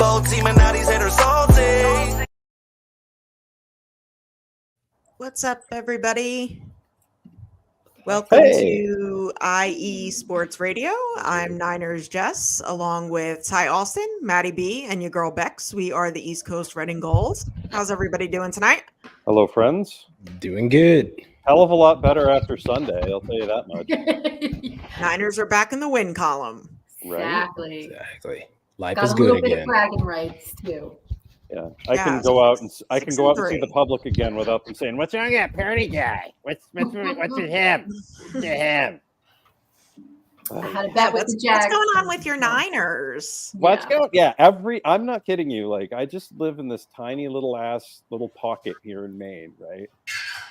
both team and now these haters salty. What's up, everybody? Welcome to IE Sports Radio. I'm Niners Jess, along with Ty Alston, Maddie B, and your girl Bex. We are the East Coast Red and Golds. How's everybody doing tonight? Hello, friends. Doing good. Hell of a lot better after Sunday, I'll tell you that much. Niners are back in the win column. Right? Exactly. Life Got is a good little bit again. of bragging rights too. Yeah, I can go out and see the public again without them saying, "What's wrong with that Purdy guy? What's with him? To him." I had a bet with the Jags. What's going on with your Niners? What's going? Yeah, I'm not kidding you. Like, I just live in this tiny little pocket here in Maine, right?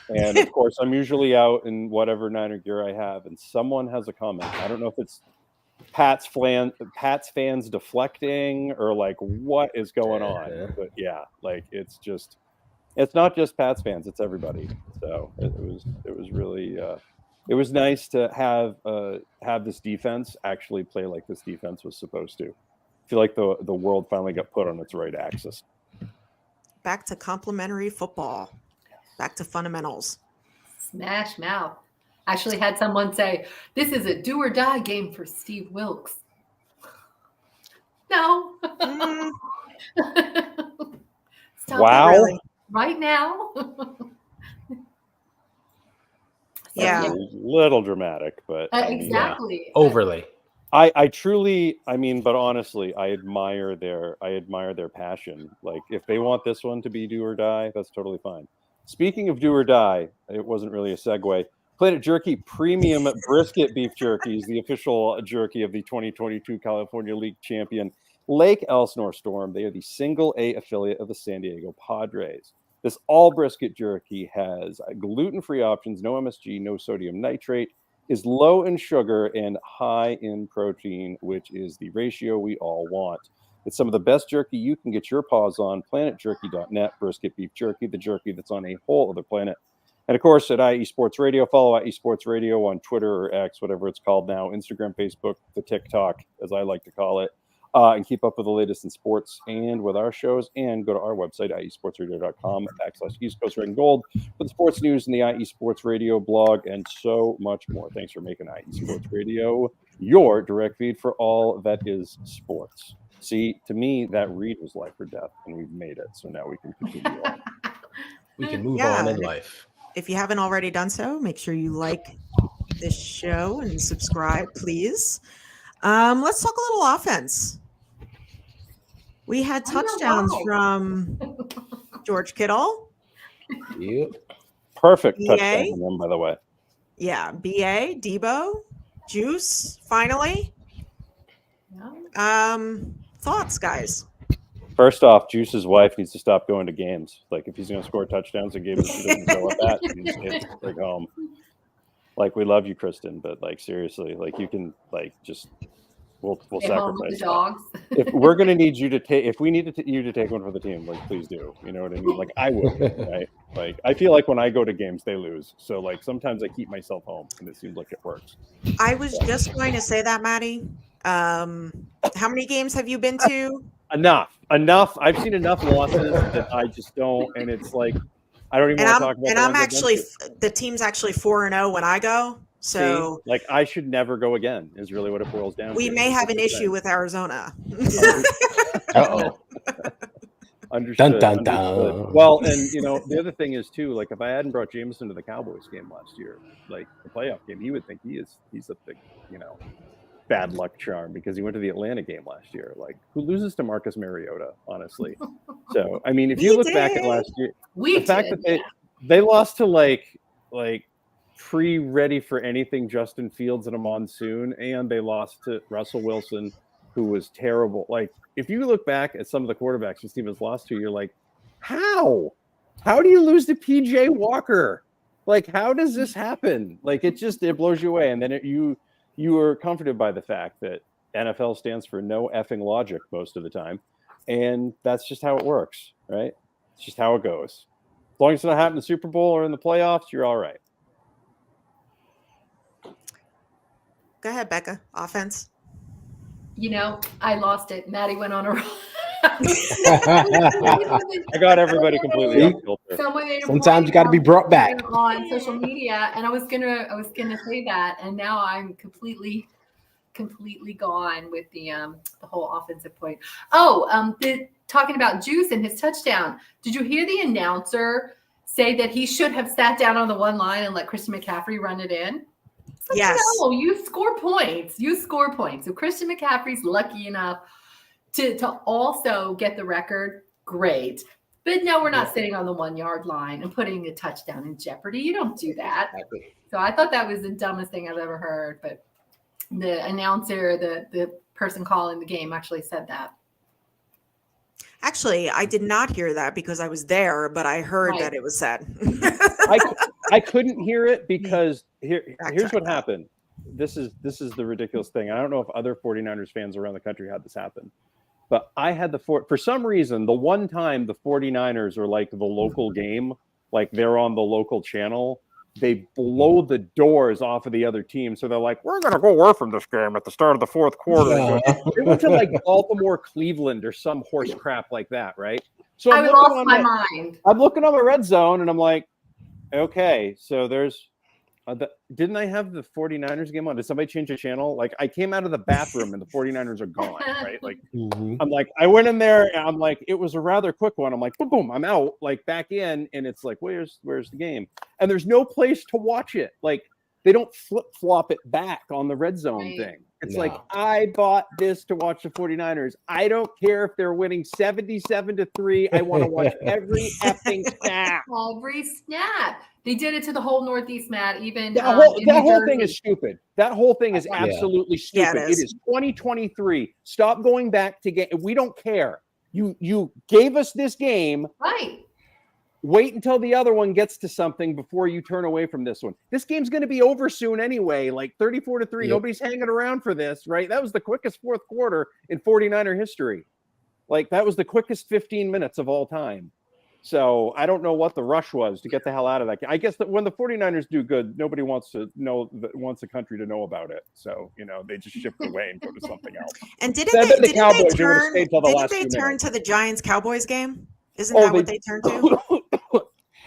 And of course, I'm usually out in whatever Niner gear I have, and someone has a comment. I don't know if it's Pats fans deflecting or like what is going on, but yeah, like it's not just Pats fans, it's everybody. So it was really it was nice to have this defense actually play like this defense was supposed to. I feel like the world finally got put on its right axis. Back to complimentary football. Back to fundamentals. Smash mouth. Actually had someone say, this is a do or die game for Steve Wilkes. No. Stop wow. Really. Right now. Yeah. A little dramatic, but exactly. Yeah. Overly. I truly, but honestly, I admire their passion. Like, if they want this one to be do or die, that's totally fine. Speaking of do or die, it wasn't really a segue. Planet Jerky Premium Brisket Beef Jerky is the official jerky of the 2022 California League champion Lake Elsinore Storm. They are the single A affiliate of the San Diego Padres. This all brisket jerky has gluten-free options, no MSG, no sodium nitrate, is low in sugar and high in protein, which is the ratio we all want. It's some of the best jerky you can get your paws on. PlanetJerky.net, brisket beef jerky, the jerky that's on a whole other planet. And of course, at IE Sports Radio, follow IE Sports Radio on Twitter or X, whatever it's called now, Instagram, Facebook, the TikTok, as I like to call it, and keep up with the latest in sports and with our shows. And go to our website, iesportsradio.com/East Coast Red and Gold for the sports news and the IE Sports Radio blog and so much more. Thanks for making IE Sports Radio your direct feed for all that is sports. See, to me, that read was life or death, and we've made it. So now we can continue on. We can move on in life. If you haven't already done so, make sure you like this show and subscribe, please. Let's talk a little offense. We had touchdowns from George Kittle. Yep. Perfect BA. touchdown from them, by the way. Yeah, BA, Debo, Juice, finally. Thoughts, guys? First off, Juice's wife needs to stop going to games. Like, if he's going to score touchdowns in games, he doesn't show up at. It's like, like, we love you, Kristen, but like, seriously, like, you can like just we'll sacrifice the dogs. If we're going to need you to take, if we need you to take one for the team, like, please do. You know what I mean? Like, I would, right? Like, I feel like when I go to games, they lose. So like, sometimes I keep myself home, and it seems like it works. I was just going to say that, Maddie. How many games have you been to? Enough. I've seen enough losses that I just don't, and it's like I don't even want to talk about. And I'm actually the team's actually 4-0 when I go. So, see, like, I should never go again. Is really what it boils down to. We may have an issue with Arizona. Uh-oh. Understood. Dun, dun, dun. Well, and the other thing is too, like, if I hadn't brought Jameson to the Cowboys game last year, like the playoff game, he would think he's a big, bad luck charm because he went to the Atlanta game last year. Like, who loses to Marcus Mariota, honestly? So, I mean, if you look back at last year, the fact that they lost to like pre-ready for anything Justin Fields in a monsoon, and they lost to Russell Wilson, who was terrible. Like, if you look back at some of the quarterbacks this team has lost to, you're like, how do you lose to PJ Walker? Like, how does this happen? Like, it blows you away. And then you are comforted by the fact that NFL stands for no effing logic most of the time. And that's just how it works, right? It's just how it goes. As long as it's not happening in the Super Bowl or in the playoffs, you're all right. Go ahead, Becca. Offense. I lost it. Maddie went on a run. I got everybody completely off kilter. Someone made a Sometimes you point got to be brought back. on social media, and I was gonna say that, and now I'm completely gone with the whole offensive point. Oh, talking about Juice and his touchdown. Did you hear the announcer say that he should have sat down on the one line and let Christian McCaffrey run it in? Like, Yes. no, you score points. So Christian McCaffrey's lucky enough to also get the record. Great. But no, we're not sitting on the 1 yard line and putting a touchdown in jeopardy. You don't do that. Exactly. So I thought that was the dumbest thing I've ever heard. But the announcer, the person calling the game actually said that. Actually, I did not hear that because I was there, but I heard Right. that it was said. I couldn't hear it because here's Backtrack what that. happened. This is the ridiculous thing. I don't know if other 49ers fans around the country had this happen, but I had for some reason, the one time the 49ers are like the local game, like they're on the local channel, they blow the doors off of the other team. So they're like, we're going to go away from this game at the start of the fourth quarter. They went to like Baltimore, Cleveland, or some horse crap like that, right? So I lost my mind. I'm looking on the red zone and I'm like, okay, so there's didn't I have the 49ers game on? Did somebody change the channel? Like I came out of the bathroom and the 49ers are gone, right? Like I'm like, I went in there and I'm like, it was a rather quick one. I'm like, boom, boom, I'm out, like back in, and it's like, where's the game? And there's no place to watch it. Like they don't flip-flop it back on the red zone Right. thing. It's No. like, I bought this to watch the 49ers. I don't care if they're winning 77-3. I want to watch every effing snap. Every snap. They did it to the whole Northeast, Matt. Even That whole in New thing Jersey. is stupid. That whole thing is Yeah. absolutely Yeah, stupid. it It is. is 2023. Stop going back to game. We don't care. You gave us this game. Right. Wait until the other one gets to something before you turn away from this one. This game's going to be over soon anyway, like 34-3. Yep. Nobody's hanging around for this, right? That was the quickest fourth quarter in 49er history. Like that was the quickest 15 minutes of all time. So I don't know what the rush was to get the hell out of that game. I guess that when the 49ers do good, nobody wants the country to know about it. So, they just shift away and go to something else. And I bet the Cowboys, they would've turn? stayed till the Didn't last they 2 turn minutes. to the Giants Cowboys game? Isn't Oh, that what they turned to?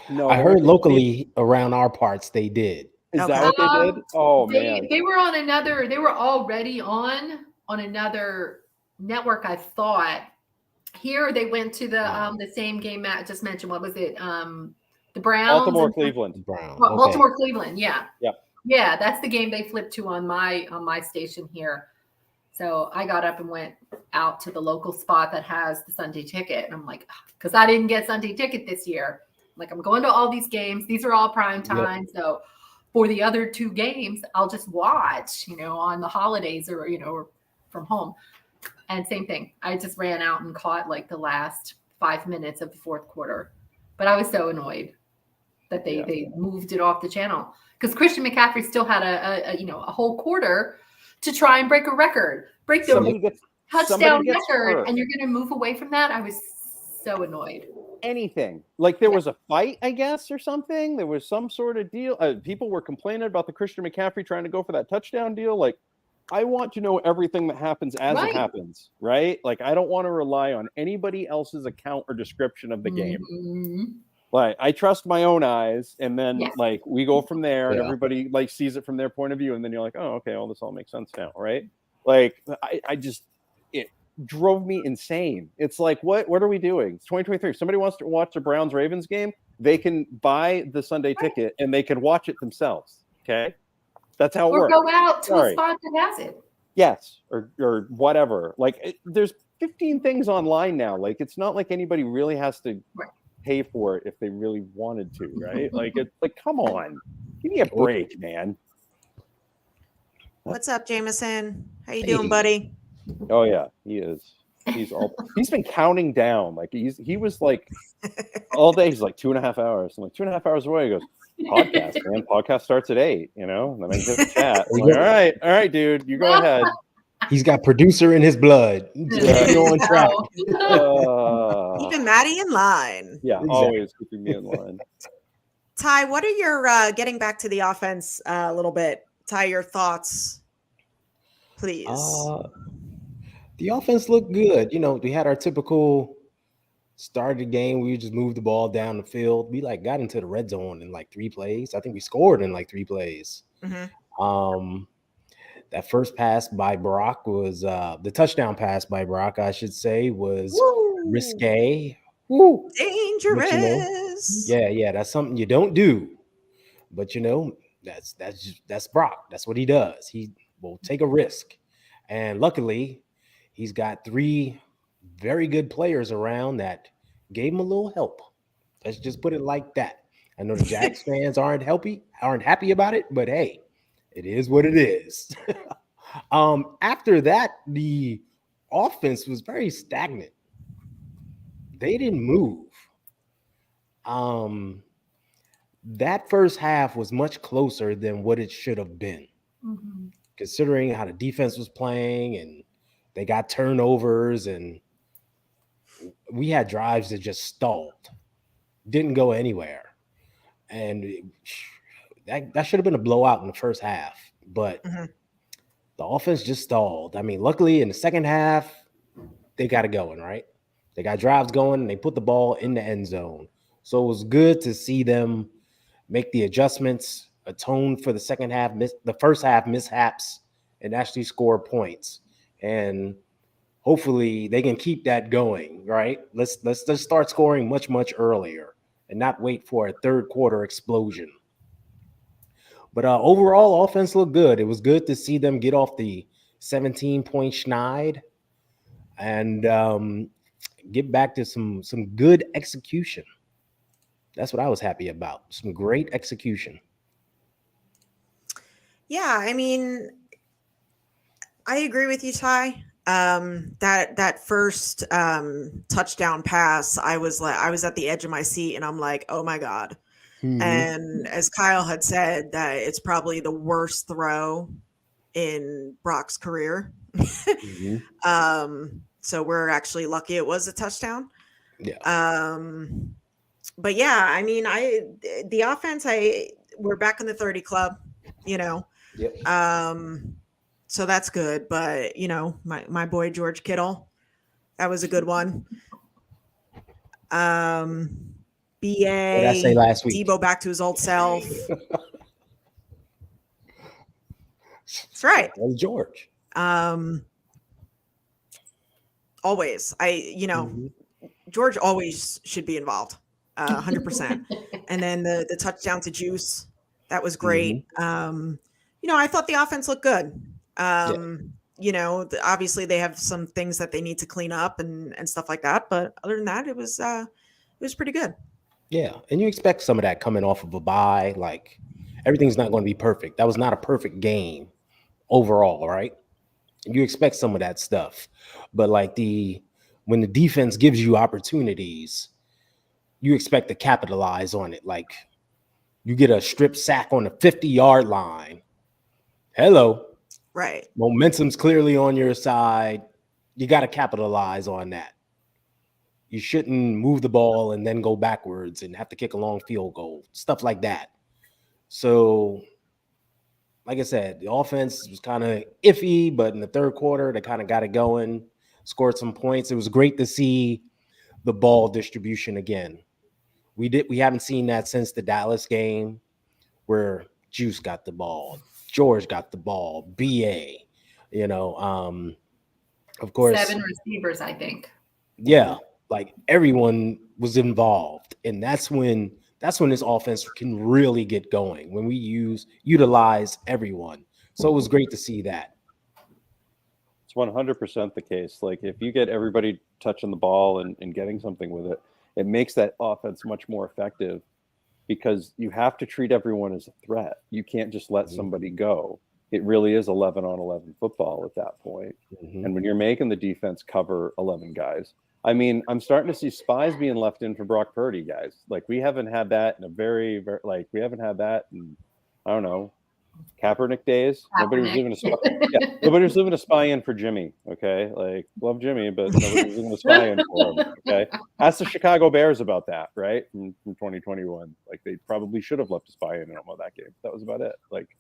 No, I heard locally around our parts they did. Is Okay. that what they did? Oh man. They were on another. They were already on another network. I thought. Here they went to the same game Matt just mentioned. What was it? The Browns. Baltimore, and- Cleveland. Brown. Well, Okay. Baltimore, Cleveland. Yeah. Yep. Yeah, that's the game they flipped to on my station here. So I got up and went out to the local spot that has the Sunday ticket, and I'm like, because I didn't get Sunday ticket this year. Like I'm going to all these games. These are all prime time. So for the other 2 games, I'll just watch, on the holidays or or from home. And same thing. I just ran out and caught like the last 5 minutes of the fourth quarter. But I was so annoyed that they moved it off the channel because Christian McCaffrey still had a whole quarter to try and break a record, break the Somebody gets touchdown gets record, hurt. and you're going to move away from that. I was so annoyed. anything. Like there was a fight, I guess, or something. There was some sort of deal. People were complaining about the Christian McCaffrey trying to go for that touchdown deal. Like, I want to know everything that happens as it happens, right? Like, I don't want to rely on anybody else's account or description of the game. Mm-hmm. Like, I trust my own eyes, and then like we go from there, and Yeah. everybody like sees it from their point of view, and then you're like, oh, okay, all this all makes sense now, right? Like, I just it drove me insane. It's like, what are we doing? It's 2023. If somebody wants to watch the Browns Ravens game, they can buy the Sunday ticket and they can watch it themselves. Okay, that's how it Or works. go out to Sorry. a spot that has it. Yes, or whatever. Like, there's 15 things online now. Like, it's not like anybody really has to pay for it if they really wanted to, right? Like, it's like, come on, give me a break, man. What's up, Jameson? How you Hey. doing, buddy? Oh yeah, he is. He's been counting down. Like he was like all day. He's like 2.5 hours. I'm like 2.5 hours away. He goes, podcast, man. Podcast starts at 8. And then I get the chat. I'm like, all right, dude, you go ahead. He's got producer in his blood. Yeah. You're on track. Keeping Maddie in line. Yeah, Exactly. always keeping me in line. Ty, what are your getting back to the offense a little bit? Ty, your thoughts, please. The offense looked good. You know, we had our typical start of the game. We just moved the ball down the field. We like got into the red zone in like 3 plays. I think we scored in like 3 plays. Mhm. That first pass by Brock was the touchdown pass by Brock, I should say, was Woo! risque. Woo! But you know, Dangerous. yeah, that's something you don't do. But you know, that's Brock. That's what he does. He will take a risk. And luckily, he's got 3 very good players around that gave him a little help. Let's just put it like that. I know the Jags fans aren't happy about it, but hey, it is what it is. After that, the offense was very stagnant. They didn't move. That first half was much closer than what it should have been, considering how the defense was playing, and they got turnovers, and we had drives that just stalled, didn't go anywhere. And that should have been a blowout in the first half, but the offense just stalled. I mean, luckily in the second half, they got it going, right? They got drives going, and they put the ball in the end zone. So it was good to see them make the adjustments, atone for the second half, the first half mishaps, and actually score points. And hopefully they can keep that going, right? Let's just start scoring much earlier and not wait for a third quarter explosion. But overall, offense looked good. It was good to see them get off the 17-point schneid and get back to some good execution. That's what I was happy about. Some great execution. Yeah, I mean, I agree with you, Ty. That first touchdown pass, I was at the edge of my seat, and I'm like, oh my God. And as Kyle had said, that it's probably the worst throw in Brock's career. So we're actually lucky it was a touchdown. Yeah. But yeah, I mean, the offense, we're back in the 30 club, you know. Yep. So that's good. But you know, my boy George Kittle, that was a good one. BA, What did I say last week? Debo back to his old self. That's right. That was George. Always. George always should be involved. 100%. And then the touchdown to Juice, that was great. I thought the offense looked good. Obviously they have some things that they need to clean up and stuff like that. But other than that, it was pretty good. Yeah. And you expect some of that coming off of a bye. Like, everything's not going to be perfect. That was not a perfect game overall, right? You expect some of that stuff. But like when the defense gives you opportunities, you expect to capitalize on it. Like, you get a strip sack on the 50-yard line. Hello. Right. Momentum's clearly on your side. You got to capitalize on that. You shouldn't move the ball and then go backwards and have to kick a long field goal, stuff like that. So, like I said, the offense was kind of iffy, but in the third quarter, they kind of got it going, scored some points. It was great to see the ball distribution again. We haven't seen that since the Dallas game, where Juice got the ball, George got the ball, BA, of course. 7 receivers, I think. Yeah, like everyone was involved, and that's when this offense can really get going, when we utilize everyone. So it was great to see that. It's 100% the case. Like, if you get everybody touching the ball and getting something with it, it makes that offense much more effective, because you have to treat everyone as a threat. You can't just let somebody go. It really is 11-on-11 football at that point. And when you're making the defense cover 11 guys, I mean, I'm starting to see spies being left in for Brock Purdy, guys. Like, we haven't had that in we haven't had that in, I don't know, Kaepernick days. Nobody was leaving a spy. Yeah, nobody was leaving a spy in for Jimmy. Okay, like, love Jimmy, but nobody was leaving a spy in for him. Okay, ask the Chicago Bears about that, right? From 2021, like, they probably should have left a spy in on that game. That was about it. Like,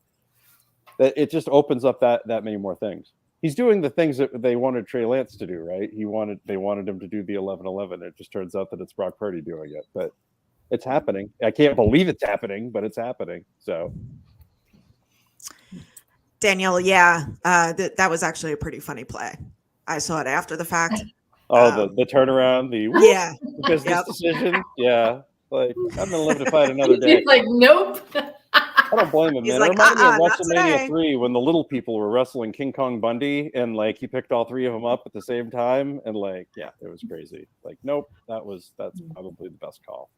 that, it just opens up that many more things. he's doing the things that they wanted Trey Lance to do, right? They wanted him to do the 11-11. It just turns out that it's Brock Purdy doing it, but it's happening. I can't believe it's happening, but it's happening. So, Danielle, yeah, that was actually a pretty funny play. I saw it after the fact. the turnaround, the Yeah, business decision, yeah. Like, I'm gonna live to fight another day. He's like, nope. I don't blame him, He's man. like, It reminded me of not WrestleMania today. 3 when the little people were wrestling King Kong Bundy, and like he picked all three of them up at the same time, and like, yeah, it was crazy. Like, nope, that's probably the best call.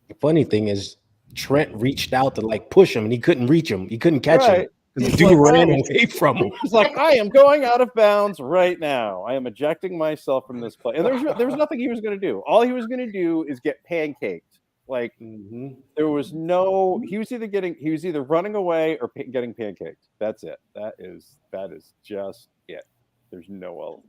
The funny thing is, Trent reached out to like push him, and he couldn't reach him. He couldn't catch him because the dude ran away from him. He's like, I am going out of bounds right now. I am ejecting myself from this play. And there's nothing he was going to do. All he was going to do is get pancaked. Like, there was no. He was either running away or getting pancaked. That's it. That is just it. There's no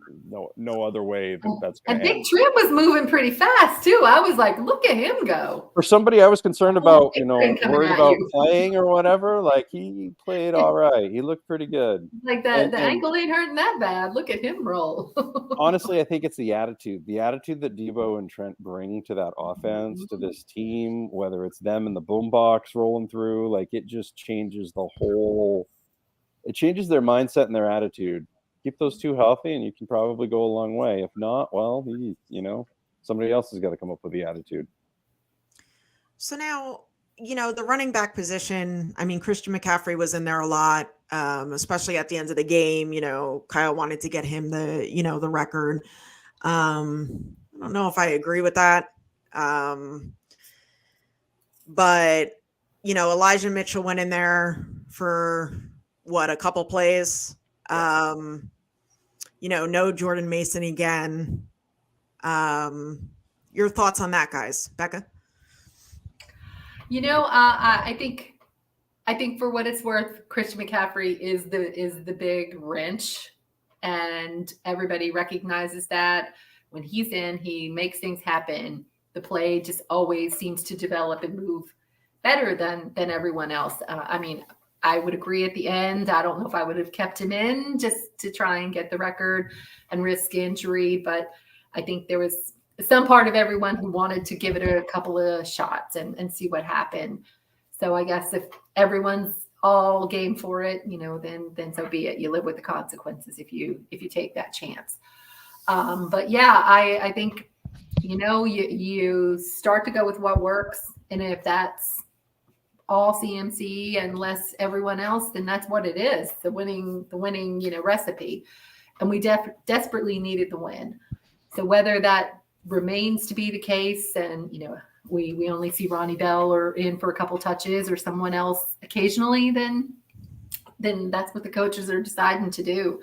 other way that's going to happen. I think Trent was moving pretty fast too. I was like, look at him go. For somebody I was concerned about, Coming worried at about you. playing or whatever, like he played all right. He looked pretty good. Like the ankle ain't hurting that bad. Look at him roll. Honestly, I think it's the attitude that Debo and Trent bring to that offense, to this team, whether it's them in the boombox rolling through, like it just changes it changes their mindset and their attitude. Keep those two healthy and you can probably go a long way. If not, well, somebody else has got to come up with the attitude. So now, the running back position, I mean, Christian McCaffrey was in there a lot, especially at the end of the game. Kyle wanted to get him the record. I don't know if I agree with that. But, Elijah Mitchell went in there for a couple plays. No Jordan Mason again. Your thoughts on that, guys? Becca? I think for what it's worth, Christian McCaffrey is the big wrench, and everybody recognizes that when he's in, he makes things happen. The play just always seems to develop and move better than everyone else. I would agree at the end. I don't know if I would have kept him in just to try and get the record and risk injury, but I think there was some part of everyone who wanted to give it a couple of shots and see what happened. So I guess if everyone's all game for it, then so be it. You live with the consequences if you take that chance. But yeah, I think, you start to go with what works. And if that's all CMC and less everyone else, then that's what it is. The winning, recipe. And we desperately needed the win. So whether that remains to be the case, and we only see Ronnie Bell or in for a couple touches or someone else occasionally, then that's what the coaches are deciding to do.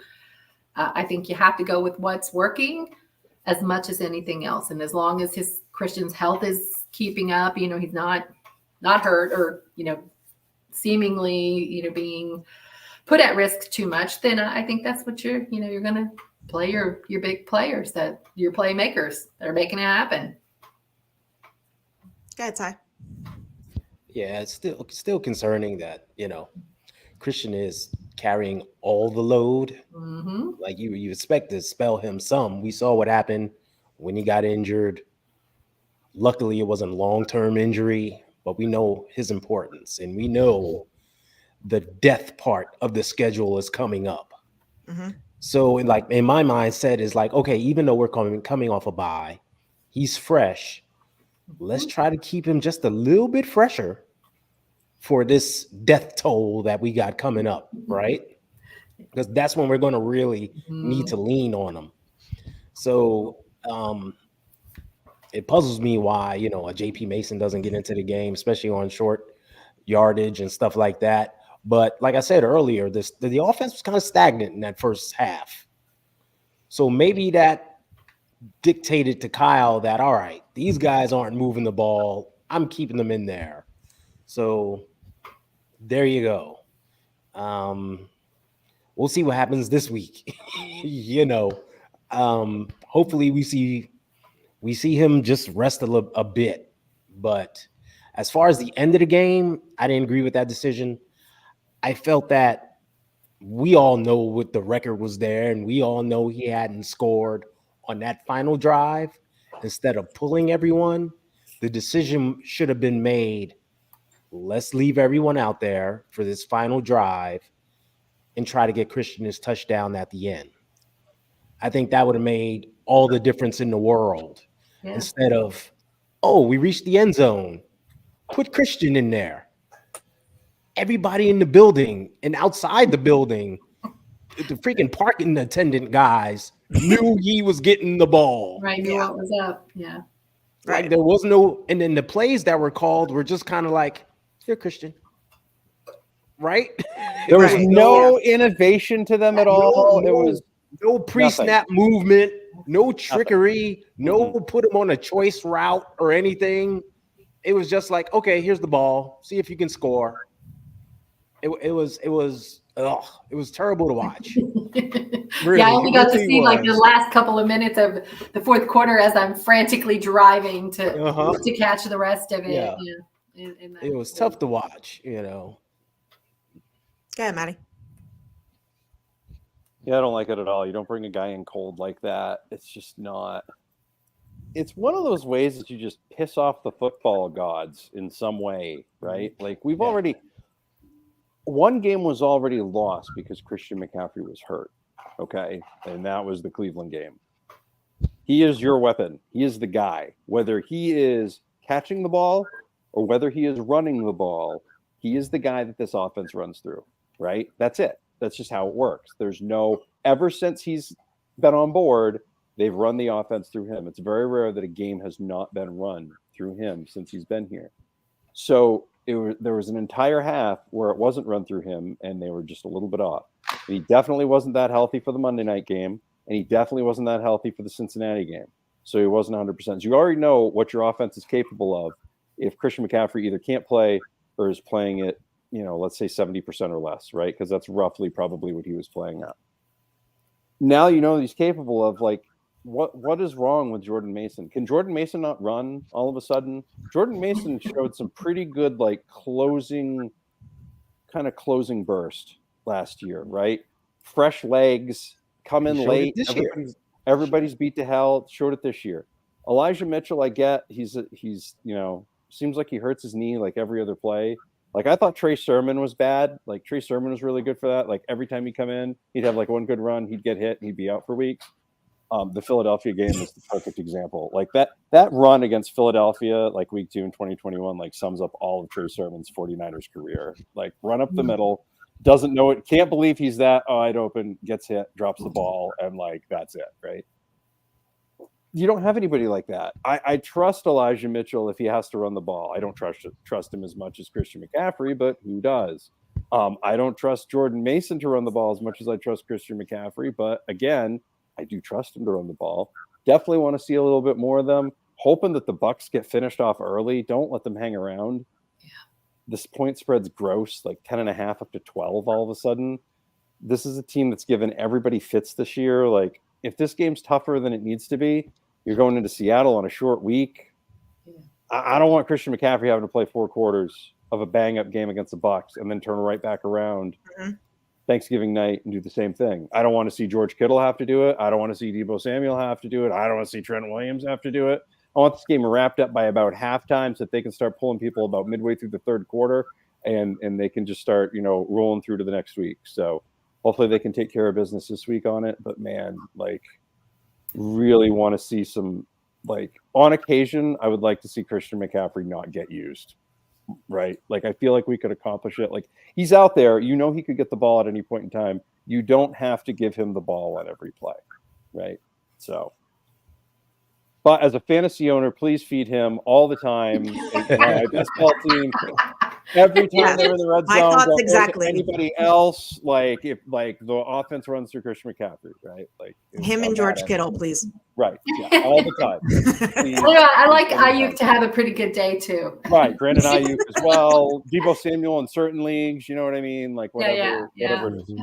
I think you have to go with what's working as much as anything else. And as long as Christian's health is keeping up, he's not hurt or seemingly being put at risk too much, then I think that's what you're going to play your big players, that your playmakers that are making it happen. Go ahead, Ty. Yeah, it's still concerning that Christian is carrying all the load. Mm-hmm. Like you expect to spell him some. We saw what happened when he got injured. Luckily, it wasn't long-term injury, but we know his importance, and we know the death part of the schedule is coming up. Mm-hmm. So, in my mindset is like, okay, even though we're coming off a bye, he's fresh. Let's try to keep him just a little bit fresher for this death toll that we got coming up, right? Because that's when we're going to really need to lean on him. So, it puzzles me why, a JP Mason doesn't get into the game, especially on short yardage and stuff like that. But like I said earlier, the offense was kind of stagnant in that first half. So maybe that dictated to Kyle that, all right, these guys aren't moving the ball. I'm keeping them in there. So there you go. We'll see what happens this week. Hopefully we see him just rest a bit. But as far as the end of the game, I didn't agree with that decision. I felt that we all know what the record was there, and we all know he hadn't scored on that final drive. Instead of pulling everyone, the decision should have been made. Let's leave everyone out there for this final drive and try to get Christian his touchdown at the end. I think that would have made all the difference in the world. Yeah. Instead of, oh, we reached the end zone, put Christian in there. Everybody in the building and outside the building, the freaking parking attendant guys knew he was getting the ball. Right, knew what was up. Yeah. Like there was no, and then the plays that were called were just kind of like, here, Christian. Right? There was no innovation to them at all. It was no pre-snap movement, no trickery, no put him on a choice route or anything. It was just like, okay, here's the ball. See if you can score. It was terrible to watch. Really, I only got to really see like the was. last couple of minutes of the fourth quarter as I'm frantically driving to catch the rest of it. Yeah. In It was tough to watch, you know. Go ahead, Maddie. Yeah, I don't like it at all. You don't bring a guy in cold like that. It's just not. It's one of those ways that you just piss off the football gods in some way, right? Like we've already. One game was already lost because Christian McCaffrey was hurt. Okay. And that was the Cleveland game. He is your weapon. He is the guy. Whether he is catching the ball or whether he is running the ball, he is the guy that this offense runs through, right? That's it. That's just how it works. There's no, ever since he's been on board, they've run the offense through him. It's very rare that a game has not been run through him since he's been here. So there was an entire half where it wasn't run through him and they were just a little bit off. And he definitely wasn't that healthy for the Monday night game. And he definitely wasn't that healthy for the Cincinnati game. So he wasn't 100%. So you already know what your offense is capable of if Christian McCaffrey either can't play or is playing it, you know, let's say 70% or less, right? Because that's roughly probably what he was playing at. Now you know he's capable of, like, what is wrong with Jordan Mason? Can Jordan Mason not run all of a sudden? Jordan Mason showed some pretty good, like, closing burst last year, right? Fresh legs, come in late. Everybody's beat to hell. Showed it this year. Elijah Mitchell, I get he's you know, seems like he hurts his knee like every other play. Like I thought Trey Sermon was bad. Like Trey Sermon was really good for that. Like every time he'd come in, he'd have like one good run, he'd get hit, and he'd be out for weeks. The Philadelphia game is the perfect example. Like that run against Philadelphia, like week 2 in 2021, like sums up all of Trey Sermon's 49ers career. Like run up the middle, doesn't know it, can't believe he's that wide open, gets hit, drops the ball, and like that's it, right? You don't have anybody like that. I trust Elijah Mitchell if he has to run the ball. I don't trust him as much as Christian McCaffrey, but who does? I don't trust Jordan Mason to run the ball as much as I trust Christian McCaffrey, but again, I do trust him to run the ball. Definitely want to see a little bit more of them. Hoping that the Bucs get finished off early. Don't let them hang around. Yeah. This point spread's gross, like 10.5 up to 12 all of a sudden. This is a team that's given everybody fits this year. Like, if this game's tougher than it needs to be, you're going into Seattle on a short week. Yeah. I don't want Christian McCaffrey having to play 4 quarters of a bang-up game against the Bucs and then turn right back around Thanksgiving night and do the same thing. I don't want to see George Kittle have to do it. I don't want to see Deebo Samuel have to do it. I don't want to see Trent Williams have to do it. I want this game wrapped up by about halftime so that they can start pulling people about midway through the third quarter and they can just start, you know, rolling through to the next week. So hopefully they can take care of business this week on it. But man, like, really want to see some, like, on occasion, I would like to see Christian McCaffrey not get used. Right. Like, I feel like we could accomplish it. Like, he's out there, you know, he could get the ball at any point in time. You don't have to give him the ball on every play. Right. So, but as a fantasy owner, please feed him all the time. My best ball team, every time they're in the red zone. My thoughts exactly. Anybody else, like, if like the offense runs through Christian McCaffrey, right? Like him and George Kittle, please. Right. Yeah, all the time. I like Ayuk to have a pretty good day too. Right. Brandon Ayuk as well. Deebo Samuel in certain leagues. You know what I mean? Like whatever. Whatever it is.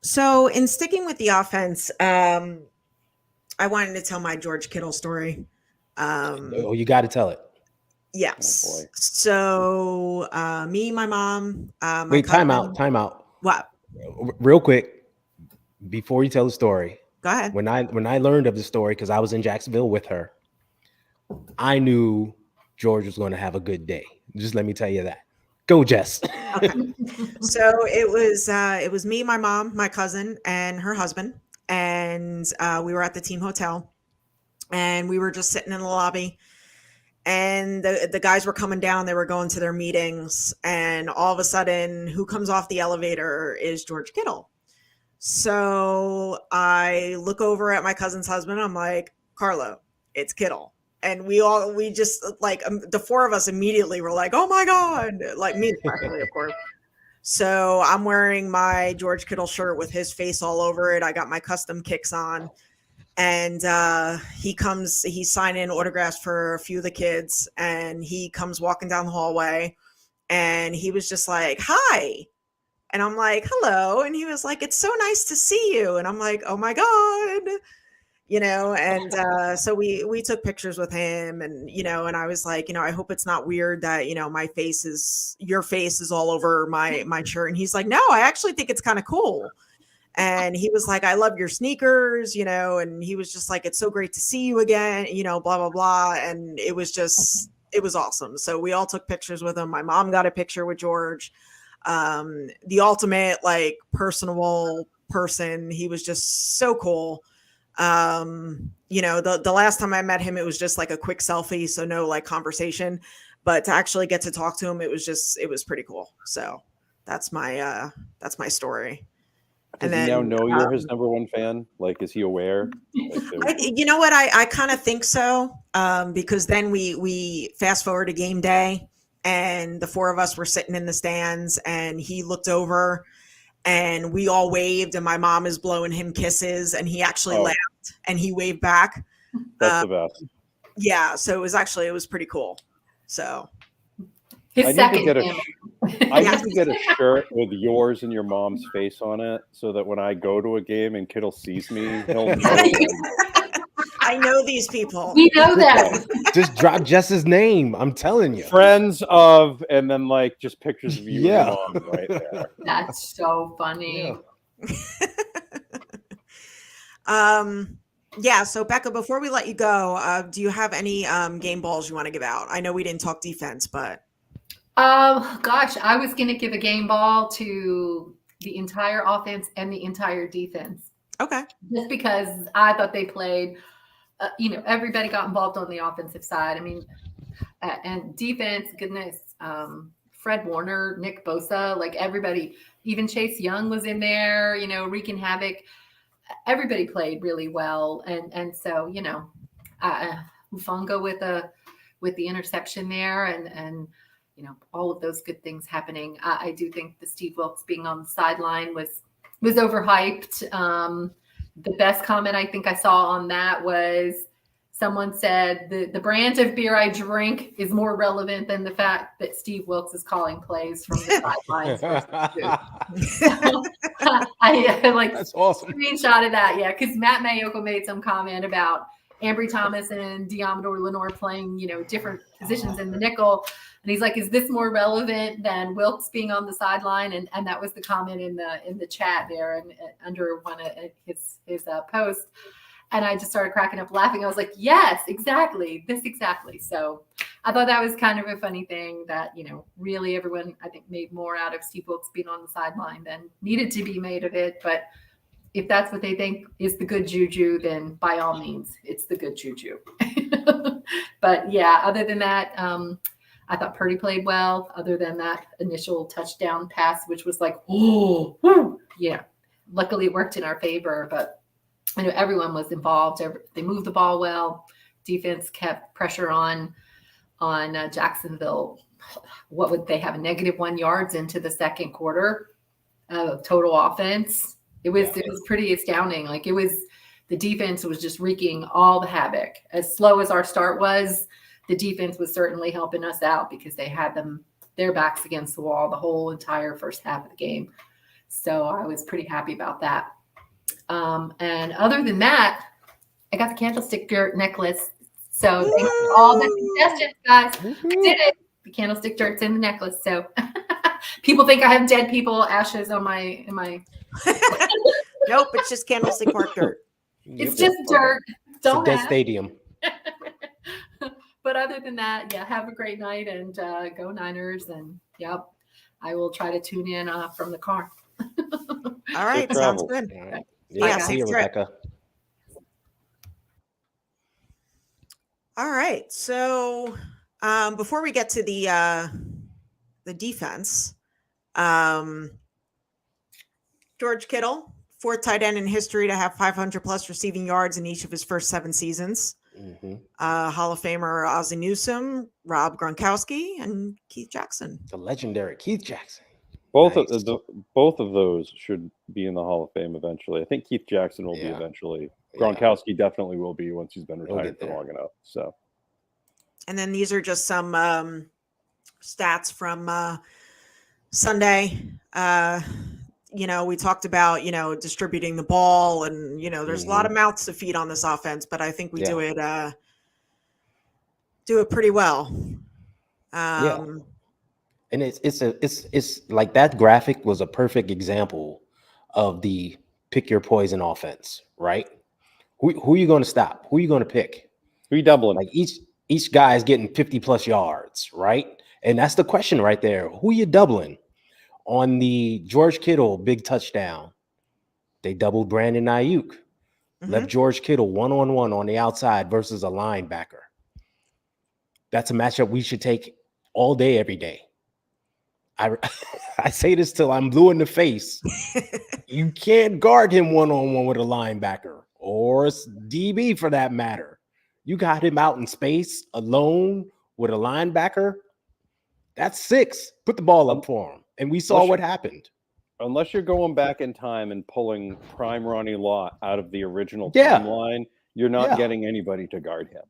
So in sticking with the offense, I wanted to tell my George Kittle story. Oh, you got to tell it. Yes. Oh, boy. So me, my mom, my Wait, time out, cousin- time out. What? Real quick, before you tell the story, Go ahead. when I learned of the story, because I was in Jacksonville with her, I knew George was going to have a good day. Just let me tell you that. Go, Jess. Okay. So it was me, my mom, my cousin, and her husband, and we were at the team hotel, and we were just sitting in the lobby, and the guys were coming down. They were going to their meetings, and all of a sudden, who comes off the elevator is George Kittle. So I look over at my cousin's husband. I'm like, Carlo, it's Kittle. And we just like the four of us immediately were like, oh my God, like me especially, of course. So I'm wearing my George Kittle shirt with his face all over it. I got my custom kicks on, and he's signing autographs for a few of the kids, and he comes walking down the hallway, and he was just like, hi. And I'm like, hello. And he was like, it's so nice to see you. And I'm like, oh my God. And so we took pictures with him, and and I was like, I hope it's not weird that your face is all over my shirt. And he's like, no, I actually think it's kind of cool. And he was like, I love your sneakers, and he was just like, it's so great to see you again, blah blah blah. And it was awesome. So we all took pictures with him. My mom got a picture with George, the ultimate like personable person. He was just so cool. The last time I met him, it was just like a quick selfie, so no like conversation, but to actually get to talk to him, it was pretty cool. So that's my story. Does he now know you're his number one fan? Like, is he aware? You know what? I kind of think so, because then we fast forward to game day, and the four of us were sitting in the stands, and he looked over, and we all waved, and my mom is blowing him kisses, and he actually laughed and he waved back. That's the best. Yeah. So it was pretty cool. So His I second. need to get a shirt with yours and your mom's face on it, so that when I go to a game and Kittle sees me, he'll know. I know these people. We know that. Just drop Jess's name. I'm telling you. Friends of, and then like just pictures of you and your mom right there. That's so funny. Yeah. So Becca, before we let you go, do you have any game balls you want to give out? I know we didn't talk defense, but Gosh, I was going to give a game ball to the entire offense and the entire defense. Okay. Just because I thought they played, everybody got involved on the offensive side. I mean, and defense, goodness, Fred Warner, Nick Bosa, like everybody, even Chase Young was in there, wreaking havoc. Everybody played really well. And so, Ufunga with the interception there and all of those good things happening. I do think the Steve Wilkes being on the sideline was overhyped. The best comment I think I saw on that was someone said the brand of beer I drink is more relevant than the fact that Steve Wilkes is calling plays from the sidelines. I like That's awesome. Screenshot of that, yeah, because Matt Mayoko made some comment about Ambry Thomas and Diamador Lenore playing, different positions in the nickel. And he's like, is this more relevant than Wilkes being on the sideline? And that was the comment in the chat there and under one of his posts. And I just started cracking up laughing. I was like, yes, exactly. This exactly. So I thought that was kind of a funny thing that, really everyone, I think, made more out of Steve Wilkes being on the sideline than needed to be made of it. But if that's what they think is the good juju, then by all means, it's the good juju. But yeah, other than that, I thought Purdy played well, other than that initial touchdown pass, which was like, oh, whoo. Yeah. Luckily it worked in our favor, but everyone was involved. They moved the ball well. Defense kept pressure on Jacksonville. What would they have? -1 yards into the second quarter of total offense. It was pretty astounding. Like the defense was just wreaking all the havoc. As slow as our start was, the defense was certainly helping us out because they had their backs against the wall the whole entire first half of the game. So I was pretty happy about that. And other than that, I got the candlestick necklace So thanks for all the suggestions, guys. I did it. The candlestick dirt's in the necklace. So people think I have dead people ashes on my Nope, it's just Candlestick Park dirt. It's just dirt. It's a Don't dead ask. stadium. But other than that, yeah, have a great night and go Niners. And yep, I will try to tune in from the car. All right, Safe sounds travels. good. All right. Yeah, See you, safe trip. Rebecca. All right. So before we get to the defense, George Kittle, fourth tight end in history to have 500 plus receiving yards in each of his first 7 seasons. Hall of Famer Ozzie Newsome, Rob Gronkowski, and Keith Jackson. The legendary Keith Jackson. Both Nice. both of those should be in the Hall of Fame eventually. I think Keith Jackson will be Yeah. eventually. Yeah. Gronkowski definitely will be once he's been He'll retired get for there. long enough. So And then these are just some stats from Sunday. We talked about, distributing the ball and, there's a lot of mouths to feed on this offense, but I think we do it pretty well. And it's like that graphic was a perfect example of the pick your poison offense, right? Who are you going to stop? Who are you going to pick? who you doubling? Like each guy is getting 50 plus yards, right? And that's the question right there. Who you doubling? On the George Kittle big touchdown, they doubled Brandon Ayuk. Left George Kittle one-on-one on the outside versus a linebacker. That's a matchup we should take all day, every day. I say this till I'm blue in the face. You can't guard him one-on-one with a linebacker or a DB for that matter. You got him out in space alone with a linebacker. That's 6. Put the ball up for him. And we saw what happened. Unless you're going back in time and pulling prime Ronnie Lott out of the original Yeah. timeline, you're not Yeah. getting anybody to guard him.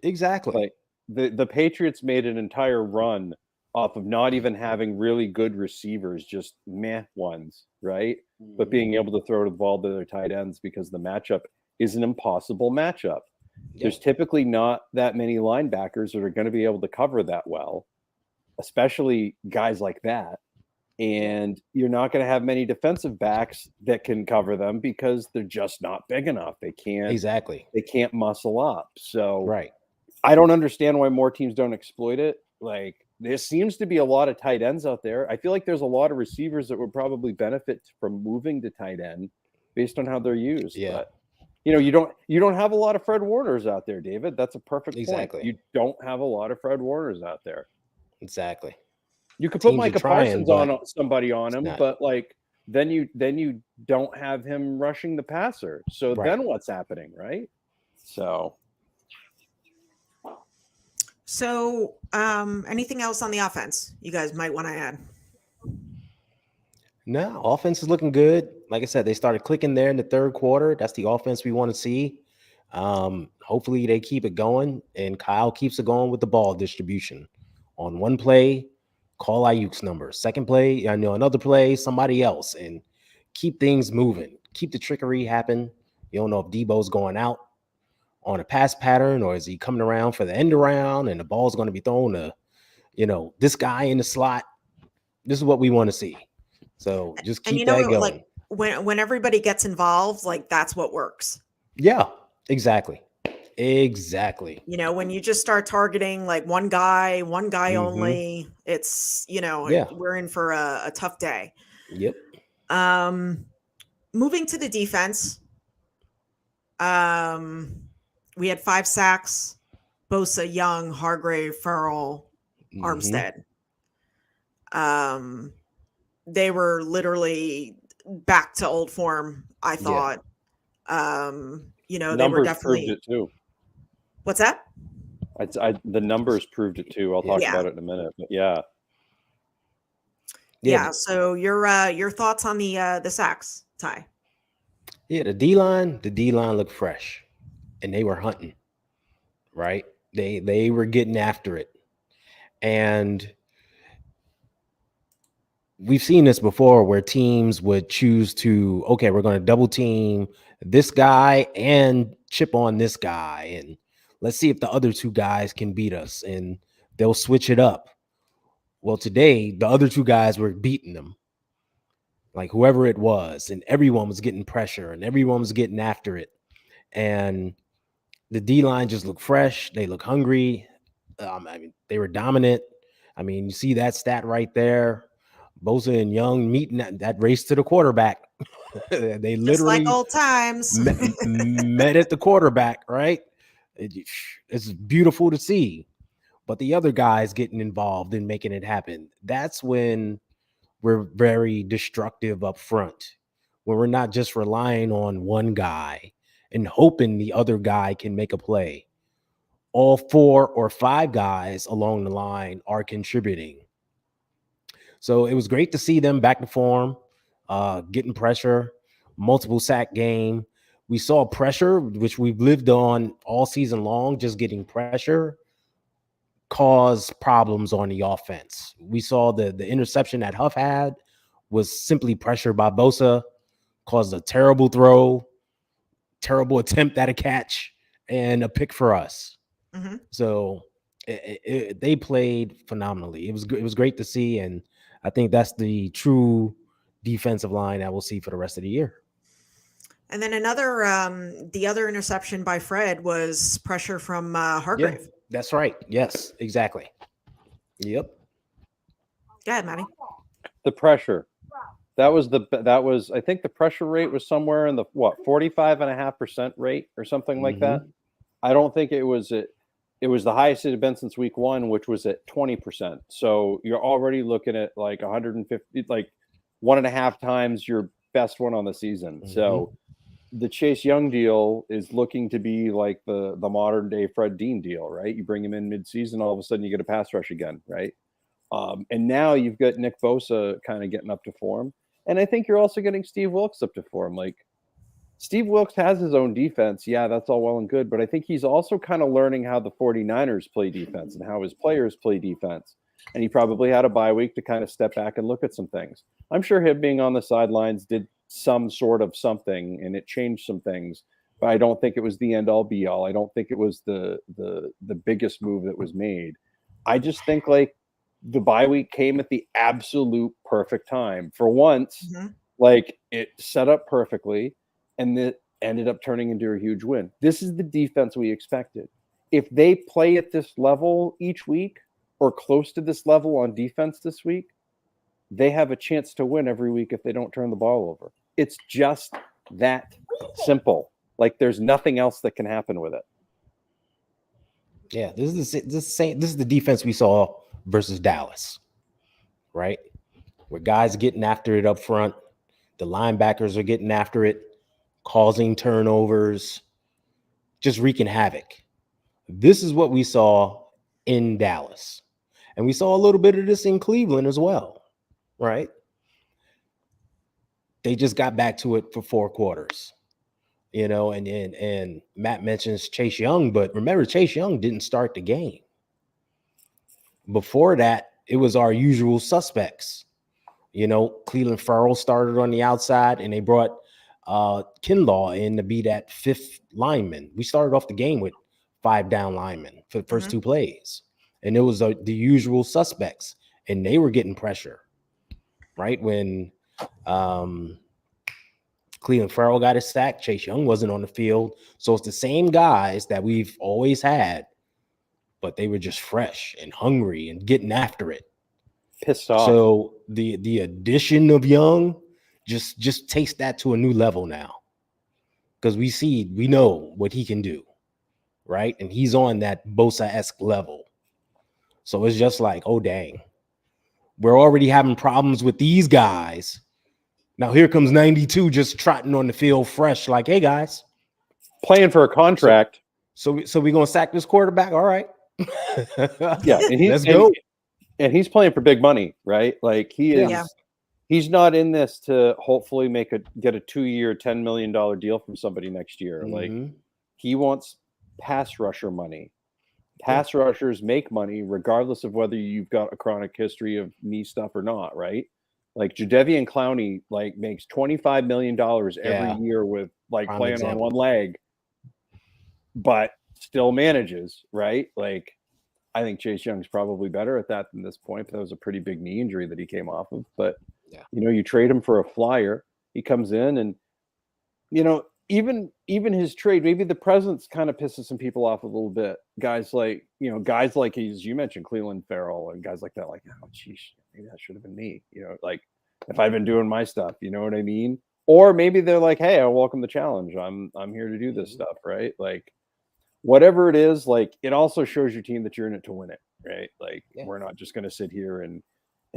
Exactly. Like the Patriots made an entire run off of not even having really good receivers, just meh ones, right? But being able to throw the ball to their tight ends because the matchup is an impossible matchup. There's typically not that many linebackers that are going to be able to cover that well, especially guys like that. And you're not going to have many defensive backs that can cover them because they're just not big enough. They can't muscle up. So Right. I don't understand why more teams don't exploit it. Like, there seems to be a lot of tight ends out there. I feel like there's a lot of receivers that would probably benefit from moving to tight end based on how they're used. Yeah. But you don't have a lot of Fred Warners out there, David. That's a perfect Exactly. point. You don't have a lot of Fred Warners out there. Exactly. You could put Teams are Micah trying, Parsons on somebody on him, not. but like then you don't have him rushing the passer. So Right. then what's happening, right? So anything else on the offense you guys might want to add? No, offense is looking good. Like I said, they started clicking there in the third quarter. That's the offense we want to see. Hopefully they keep it going, and Kyle keeps it going with the ball distribution. On one play, call Ayuk's number. Second play, another play, somebody else, and keep things moving. Keep the trickery happen. You don't know if Debo's going out on a pass pattern or is he coming around for the end around and the ball's going to be thrown to, this guy in the slot. This is what we want to see. So just keep that going. Like when everybody gets involved, like that's what works. Yeah, exactly. Exactly. When you just start targeting like one guy only, it's, we're in for a tough day. Yep. Moving to the defense. We had 5 sacks, Bosa, Young, Hargrave, Farrell, Armstead. They were literally back to old form, I thought. They were definitely proved it too. What's that? The numbers proved it too. I'll talk about it in a minute. But yeah. So your thoughts on the sacks, Ty? Yeah, the D line looked fresh, and they were hunting. Right? They were getting after it, and we've seen this before where teams would choose to, we're going to double team this guy and chip on this guy, and let's see if the other two guys can beat us, and they'll switch it up. Well, today the other two guys were beating them, like whoever it was, and everyone was getting pressure and everyone was getting after it. And the D-line just looked fresh. They look hungry. I mean, they were dominant. I mean, you see that stat right there. Bosa and Young meeting that race to the quarterback. They Just literally like old times. met at the quarterback, right? It's beautiful to see. But the other guys getting involved and making it happen. That's when we're very destructive up front, when we're not just relying on one guy and hoping the other guy can make a play. All 4 or 5 guys along the line are contributing. So it was great to see them back to form, getting pressure, multiple sack game. We saw pressure, which we've lived on all season long, just getting pressure cause problems on the offense. We saw the interception that Huff had was simply pressure by Bosa, caused a terrible throw, terrible attempt at a catch, and a pick for us. Mhm. So they played phenomenally. It was great to see, and I think that's the true defensive line that we'll see for the rest of the year. And then the other interception by Fred was pressure from Hargrave. Yeah, that's right. Yes, exactly. Yep. Go ahead, Matty. The pressure. That was I think the pressure rate was somewhere in the 45.5% rate or something like that. I don't think it was the highest it had been since week 1, which was at 20%. So you're already looking at like 150, like 1.5 times your best one on the season. So the Chase Young deal is looking to be like the modern day Fred Dean deal, right? You bring him in mid-season, all of a sudden you get a pass rush again, right? And now you've got Nick Bosa kind of getting up to form. And I think you're also getting Steve Wilks up to form. Like, Steve Wilks has his own defense. Yeah, that's all well and good. But I think he's also kind of learning how the 49ers play defense and how his players play defense. And he probably had a bye week to kind of step back and look at some things. I'm sure him being on the sidelines did some sort of something, and it changed some things. But I don't think it was the end-all be-all. I don't think it was the biggest move that was made. I just think, like, the bye week came at the absolute perfect time. For once, like, it set up perfectly, and it ended up turning into a huge win. This is the defense we expected. If they play at this level each week or close to this level on defense this week, they have a chance to win every week if they don't turn the ball over. It's just that simple. Like, there's nothing else that can happen with it. Yeah, this is the defense we saw versus Dallas, right? Where guys getting after it up front, the linebackers are getting after it, causing turnovers, just wreaking havoc. This is what we saw in Dallas. And we saw a little bit of this in Cleveland as well, right? They just got back to it for 4 quarters, you know, and Matt mentions Chase Young, but remember, Chase Young didn't start the game. Before that, it was our usual suspects. You know, Cleveland Farrell started on the outside, and they brought Kinlaw in to be that 5th lineman. We started off the game with 5 down linemen for the first 2 plays. And it was the usual suspects, and they were getting pressure, right? When Cleveland Farrell got his sack, Chase Young wasn't on the field. So it's the same guys that we've always had, but they were just fresh and hungry and getting after it. Pissed off. So the addition of Young just takes that to a new level now, because we know what he can do, right? And he's on that Bosa-esque level. So it's just like, oh, dang. We're already having problems with these guys. Now here comes 92 just trotting on the field fresh, like, hey, guys. Playing for a contract. So we're going to sack this quarterback? All right. Yeah, and let's go. And he's playing for big money, right? Like, he is. Yeah. He's not in this to hopefully get a 2-year, $10 million deal from somebody next year. Like, he wants pass rusher money. Pass rushers make money regardless of whether you've got a chronic history of knee stuff or not, right? Like, Jadeveon Clowney, like, makes $25 million every year with, like, playing on one leg. But still manages, right? Like, I think Chase Young's probably better at that than this point, but that was a pretty big knee injury that he came off of. But, Yeah. you trade him for a flyer. He comes in and, even his trade, maybe the presence kind of pisses some people off a little bit. Guys like as you mentioned, Cleveland Farrell and guys like that, like, oh, geez, maybe that should have been me. Like if I'd been doing my stuff, you know what I mean? Or maybe they're like, hey, I welcome the challenge. I'm here to do this stuff, right? Like whatever it is, like it also shows your team that you're in it to win it, right? Like we're not just going to sit here and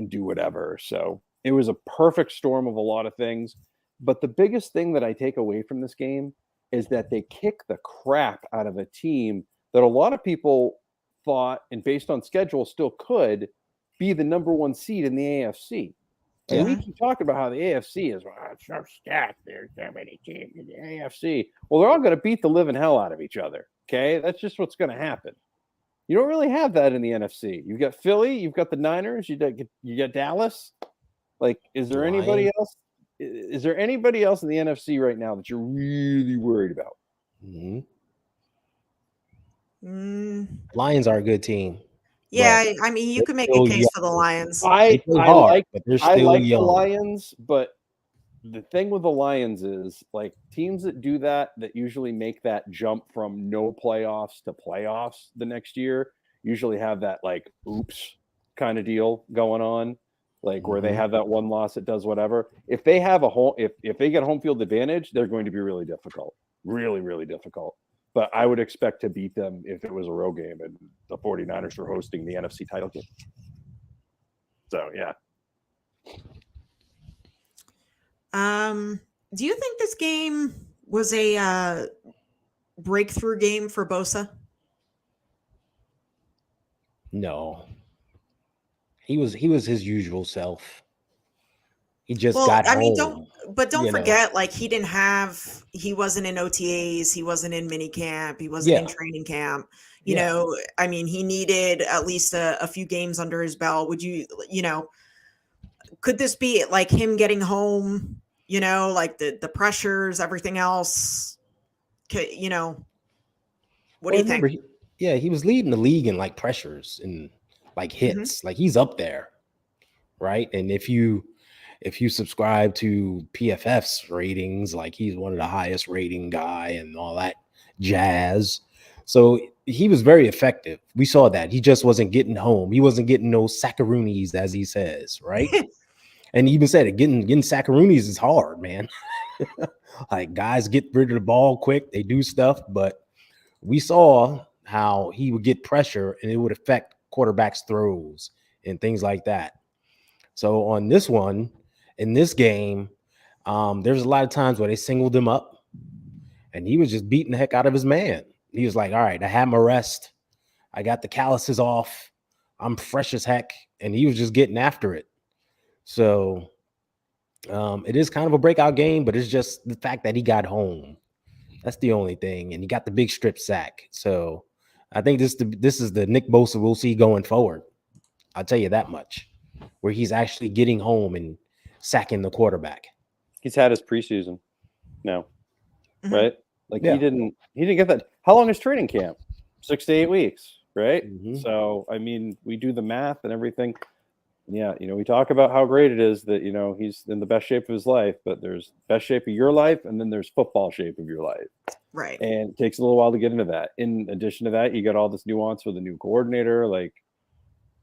do whatever. So it was a perfect storm of a lot of things. But the biggest thing that I take away from this game is that they kick the crap out of a team that a lot of people thought, and based on schedule, still could be the number one seed in the AFC. And we keep talking about how the AFC is so stacked. There's so many teams in the AFC. Well, they're all going to beat the living hell out of each other. Okay, that's just what's going to happen. You don't really have that in the NFC. You've got Philly, you've got the Niners, you got Dallas. Like, is there anybody else? Is there anybody else in the NFC right now that you're really worried about? Lions are a good team. Yeah, I mean, you could make a case for the Lions. I like the Lions, but the thing with the Lions is like teams that do that usually make that jump from no playoffs to playoffs the next year usually have that like oops kind of deal going on. Like where they have that one loss that does whatever. If they have a home, if they get home field advantage, they're going to be really difficult, really, really difficult. But I would expect to beat them if it was a road game and the 49ers were hosting the NFC title game. So, yeah. Do you think this game was a breakthrough game for Bosa? No. He was his usual self. He just got home. I mean, don't forget, like he wasn't in OTAs, he wasn't in mini camp, he wasn't in training camp. You know, I mean, he needed at least a few games under his belt. Could this be like him getting home? Like the pressures, everything else. What do you think? He was leading the league in like pressures and like hits, like he's up there, right? And if you subscribe to PFF's ratings, like he's one of the highest rating guy and all that jazz. So he was very effective. We saw that. He just wasn't getting home. He wasn't getting no saccaroonies, as he says, right? And he even said it, getting saccaroonies is hard, man. Like guys get rid of the ball quick, they do stuff, but we saw how he would get pressure and it would affect quarterbacks' throws and things like that. So on this one, in this game, there's a lot of times where they singled him up and he was just beating the heck out of his man. He was like, all right, I had my rest. I got the calluses off. I'm fresh as heck. And he was just getting after it. So it is kind of a breakout game, but it's just the fact that he got home. That's the only thing. And he got the big strip sack. So I think this is the Nick Bosa we'll see going forward. I'll tell you that much, where he's actually getting home and sacking the quarterback. He's had his preseason now, right? Like he didn't get that. How long is training camp? 6 to 8 weeks, right? So, I mean, we do the math and everything. Yeah, we talk about how great it is that, he's in the best shape of his life, but there's best shape of your life and then there's football shape of your life. Right. And it takes a little while to get into that. In addition to that, you got all this nuance with the new coordinator. Like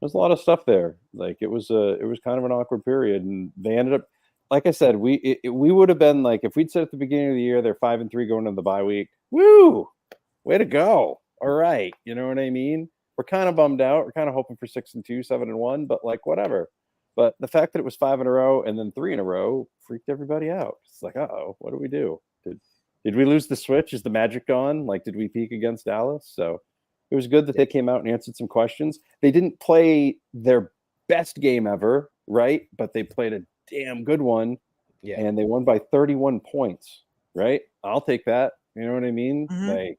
there's a lot of stuff there. Like it was kind of an awkward period. And they ended up, like I said, we would have been like, if we'd said at the beginning of the year, they're 5-3 going into the bye week. Woo, way to go. All right. You know what I mean? We're kind of bummed out. We're kind of hoping for 6-2, 7-1, but like whatever. But the fact that it was 5 in a row and then 3 in a row freaked everybody out. It's like, uh-oh, what do we do? Did we lose the switch? Is the magic gone? Like, did we peak against Dallas? So it was good that they came out and answered some questions. They didn't play their best game ever, right? But they played a damn good one. Yeah. And they won by 31 points, right? I'll take that. You know what I mean? Like,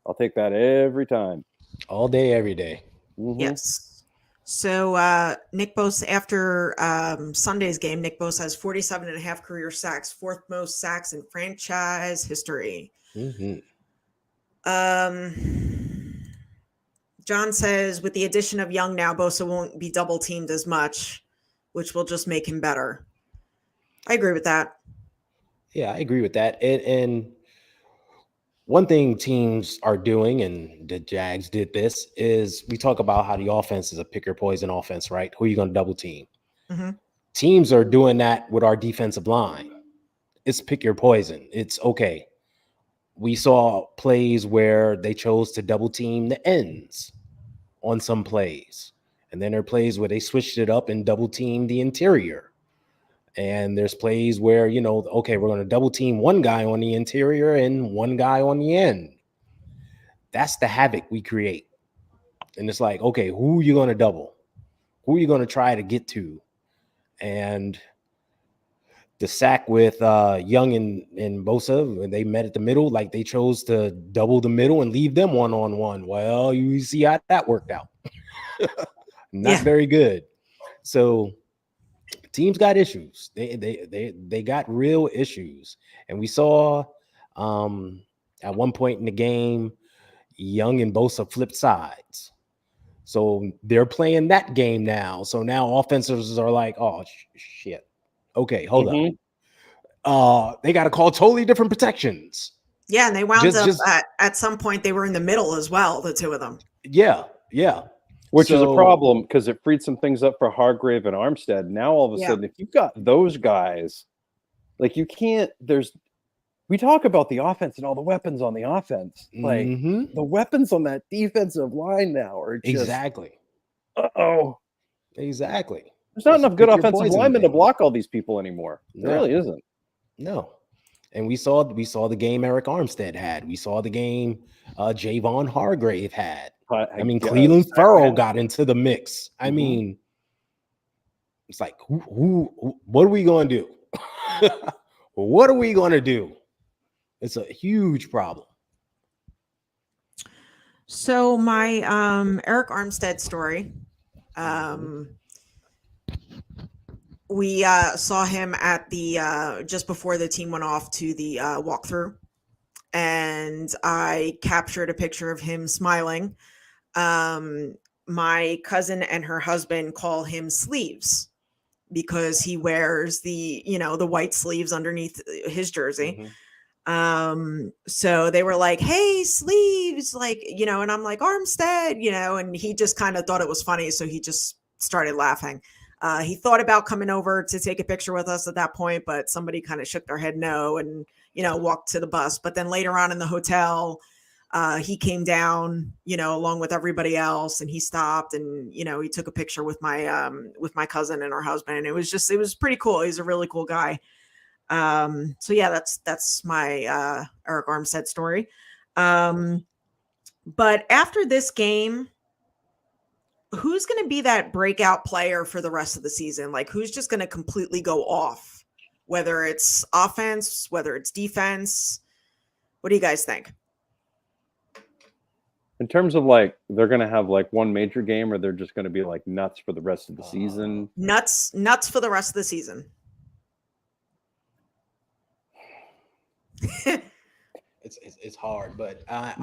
I'll take that every time. All day, every day. Yes. So Nick Bosa, after Sunday's game, Nick Bosa has 47.5 career sacks, fourth most sacks in franchise history. John says, with the addition of Young now, Bosa won't be double teamed as much, which will just make him better. I agree with that. Yeah, I agree with that. And one thing teams are doing, and the Jags did this, is we talk about how the offense is a pick your poison offense, right? Who are you going to double team? Mm-hmm. Teams are doing that with our defensive line. It's pick your poison. It's okay. We saw plays where they chose to double team the ends on some plays. And then there are plays where they switched it up and double team the interior. And there's plays where, okay, we're going to double team one guy on the interior and one guy on the end. That's the havoc we create. And it's like, okay, who are you going to double? Who are you going to try to get to? And the sack with Young and Bosa, when they met at the middle, like they chose to double the middle and leave them one-on-one. Well, you see how that worked out. Not very good. So teams got issues. They got real issues. And we saw at one point in the game, Young and Bosa flipped sides. So they're playing that game now. So now offenses are like, oh, shit. Okay, hold up. They got to call totally different protections. Yeah, and they wound up at some point they were in the middle as well, the two of them. Yeah. Which is a problem because it freed some things up for Hargrave and Armstead. Now all of a sudden, if you've got those guys, like you can't. We talk about the offense and all the weapons on the offense. Like the weapons on that defensive line now are just exactly. Exactly. There's not enough good offensive linemen to block all these people anymore. There really isn't. No. And we saw the game Eric Armstead had. We saw the game Javon Hargrave had. I mean, Cleveland Farrell got into the mix. I mean, it's like, what are we going to do? What are we going to do? It's a huge problem. So my Eric Armstead story, we saw him at the just before the team went off to the walkthrough, and I captured a picture of him smiling. My cousin and her husband call him Sleeves because he wears the white sleeves underneath his jersey. So they were like, hey, Sleeves, and I'm like, Armstead, and he just kind of thought it was funny. So he just started laughing. He thought about coming over to take a picture with us at that point, but somebody kind of shook their head no and, walked to the bus. But then later on in the hotel, he came down, along with everybody else, and he stopped and, he took a picture with my cousin and her husband. And it was pretty cool. He's a really cool guy. So yeah, that's my Eric Armstead story. But after this game, who's going to be that breakout player for the rest of the season? Like, who's just going to completely go off, whether it's offense, whether it's defense? What do you guys think? In terms of they're going to have one major game, or they're just going to be nuts for the rest of the season? Nuts for the rest of the season. It's hard, but I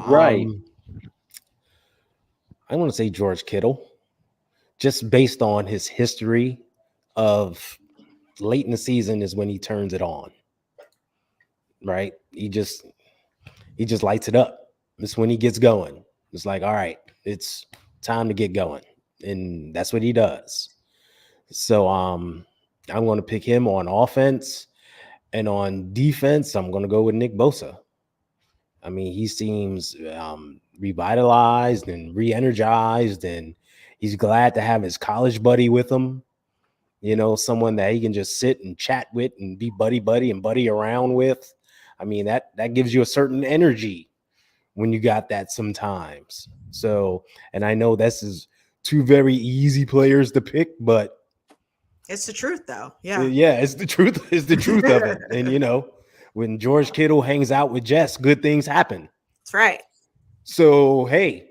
want to say George Kittle, just based on his history of late in the season is when he turns it on. Right? He just lights it up. It's when he gets going. It's like, all right, it's time to get going. And that's what he does. So I'm going to pick him on offense, and on defense, I'm going to go with Nick Bosa. I mean, he seems revitalized and re-energized, and he's glad to have his college buddy with him. Someone that he can just sit and chat with and be buddy and buddy around with. I mean, that gives you a certain energy when you got that sometimes. So, and I know this is two very easy players to pick, but it's the truth, though. Yeah. Yeah, it's the truth. It's the truth of it. And, when George Kittle hangs out with Jess, good things happen. That's right. So, hey,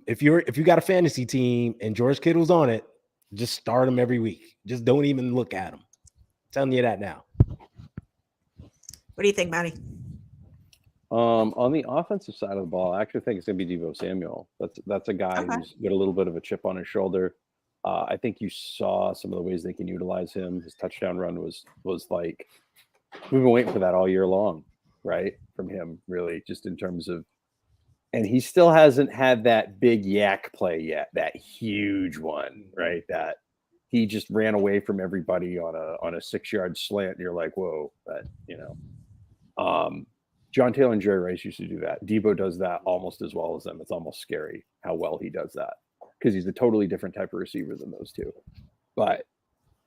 if you got a fantasy team and George Kittle's on it, just start him every week. Just don't even look at him. I'm telling you that now. What do you think, Maddie? On the offensive side of the ball, I actually think it's going to be Deebo Samuel. That's a guy Okay. who's got a little bit of a chip on his shoulder. I think you saw some of the ways they can utilize him. His touchdown run was like we've been waiting for that all year long, right? From him, really, just in terms of, and he still hasn't had that big yak play yet, that huge one, right? That he just ran away from everybody on a 6-yard slant. And you're like, whoa, but John Taylor and Jerry Rice used to do that. Deebo does that almost as well as them. It's almost scary how well he does that because he's a totally different type of receiver than those two. But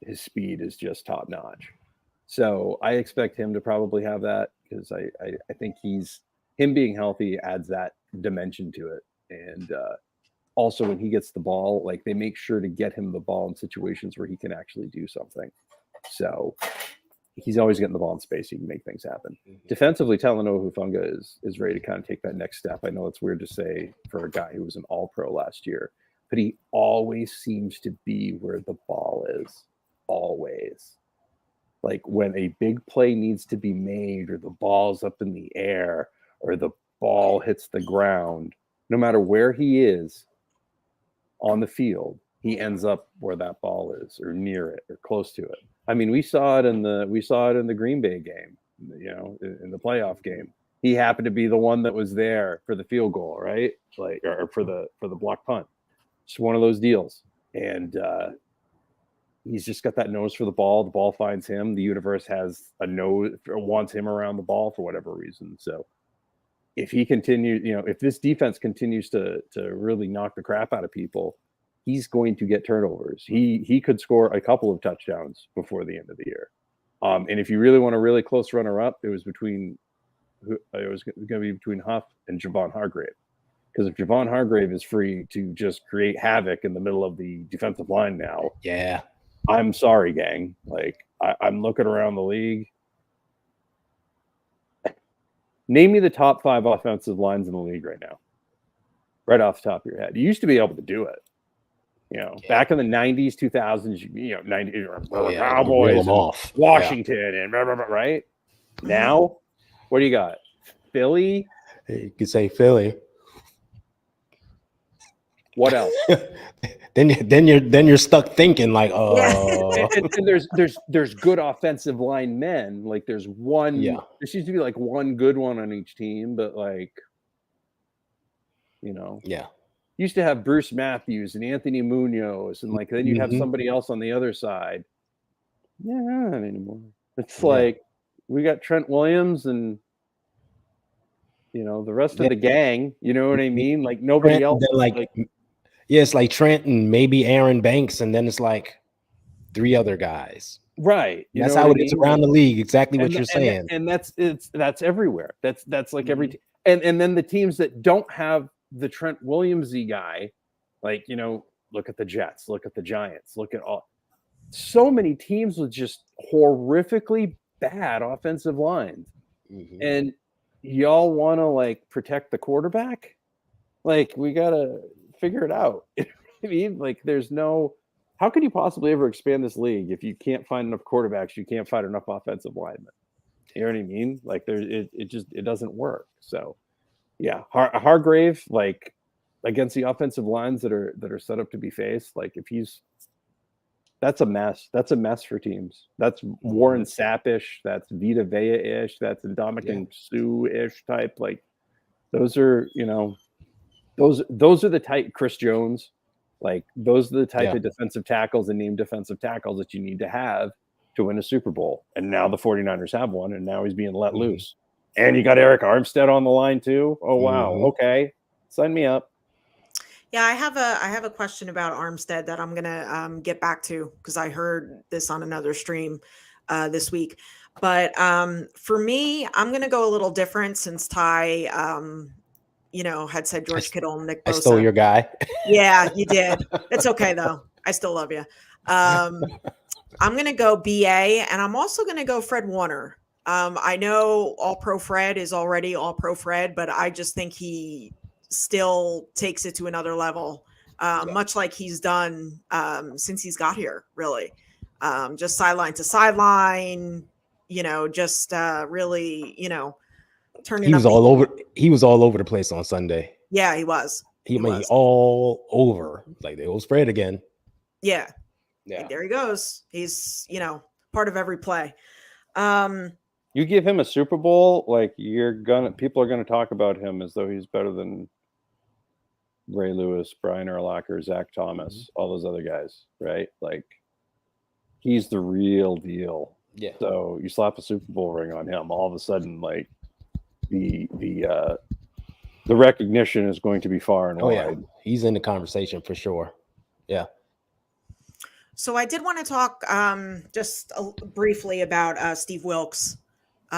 his speed is just top notch. So I expect him to probably have that because I think him being healthy adds that dimension to it. And also when he gets the ball, like they make sure to get him the ball in situations where he can actually do something. So he's always getting the ball in space. He can make things happen. Defensively, Talanoa Hufanga is ready to kind of take that next step. I know it's weird to say for a guy who was an all-pro last year, but he always seems to be where the ball is. Always. Like when a big play needs to be made or the ball's up in the air or the ball hits the ground, no matter where he is on the field, he ends up where that ball is or near it or close to it. I mean, we saw it in the Green Bay game, in the playoff game. He happened to be the one that was there for the field goal, right? Like, or for the block punt. It's one of those deals. And he's just got that nose for the ball. The ball finds him. The universe has a nose, wants him around the ball for whatever reason. So if he continues, if this defense continues to really knock the crap out of people, he's going to get turnovers. He could score a couple of touchdowns before the end of the year. And if you really want a really close runner-up, it was going to be between Huff and Javon Hargrave. Because if Javon Hargrave is free to just create havoc in the middle of the defensive line now, yeah, I'm sorry, gang. Like I'm looking around the league. Name me the top 5 offensive lines in the league right now, right off the top of your head. You used to be able to do it. Back in the 90s, 2000s, 90 Cowboys, off. Washington, and blah, blah, blah, right? Now, what do you got? Philly? You could say Philly. What else? then you're stuck thinking like, and there's good offensive line men. Like there's one. Yeah. There seems to be like one good one on each team, but like, yeah. Used to have Bruce Matthews and Anthony Munoz, and like then you have somebody else on the other side. Yeah, not anymore. It's like we got Trent Williams and the rest of the gang. You know what I mean? Like nobody Trent, else. It's like Trent and maybe Aaron Banks, and then it's like 3 other guys. Right. That's how it is around the league. Exactly what you're saying. And that's everywhere. That's like every and then the teams that don't have the Trent Williamsy guy, like, look at the Jets, look at the Giants, look at so many teams with just horrifically bad offensive lines. And y'all want to like protect the quarterback? Like we got to figure it out. I mean, like how can you possibly ever expand this league if you can't find enough quarterbacks, you can't find enough offensive linemen? You know what I mean? Like it doesn't work. So yeah, Hargrave, like against the offensive lines that are set up to be faced, like that's a mess. That's a mess for teams. That's Warren Sapp-ish. That's Vita Vea-ish. That's Ndamukong Suh-ish type. Like those are, those are the type Chris Jones. Like those are the type of defensive tackles and named defensive tackles that you need to have to win a Super Bowl. And now the 49ers have one, and now he's being let loose. And you got Eric Armstead on the line too. Oh wow. Okay. Sign me up. Yeah, I have a question about Armstead that I'm gonna get back to because I heard this on another stream this week. But for me, I'm gonna go a little different since Ty had said George Kittle and Nick Bosa. I stole your guy. Yeah, you did. It's okay though. I still love you. I'm gonna go BA, and I'm also gonna go Fred Warner. I know All-Pro Fred is already All-Pro Fred, but I just think he still takes it to another level, much like he's done since he's got here, really. Just sideline to sideline, just really, turning He was up all over. He was all over the place on Sunday. Yeah, he was. He all over. Like they will spread again. Yeah. Yeah. And there he goes. He's, part of every play. You give him a Super Bowl, like people are gonna talk about him as though he's better than Ray Lewis, Brian Urlacher, Zach Thomas, all those other guys, right? Like he's the real deal. Yeah. So you slap a Super Bowl ring on him, all of a sudden, like the recognition is going to be far and wide. Yeah. He's in the conversation for sure. Yeah. So I did want to talk just briefly about Steve Wilks. He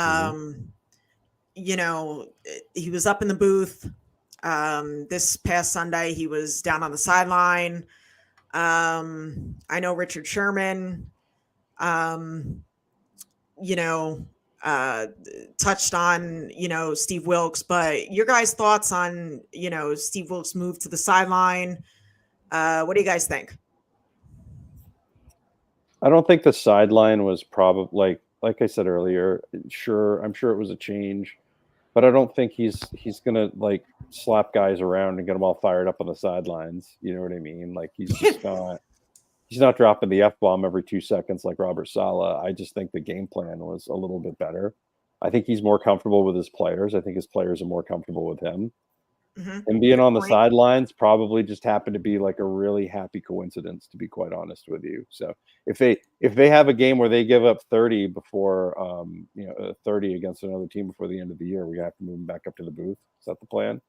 was up in the booth. This past Sunday, he was down on the sideline. I know Richard Sherman, touched on, Steve Wilks, but your guys' thoughts on, Steve Wilks' move to the sideline. What do you guys think? I don't think the sideline was probably like I said earlier. I'm sure it was a change, but I don't think he's gonna like slap guys around and get them all fired up on the sidelines. You know what I mean? Like he's just not. He's not dropping the F-bomb every 2 seconds like Robert Saleh. I just think the game plan was a little bit better. I think he's more comfortable with his players. I think his players are more comfortable with him. And being on the sidelines probably just happened to be like a really happy coincidence, to be quite honest with you. So if they have a game where they give up 30 before 30 against another team before the end of the year, we have to move them back up to the booth. Is that the plan?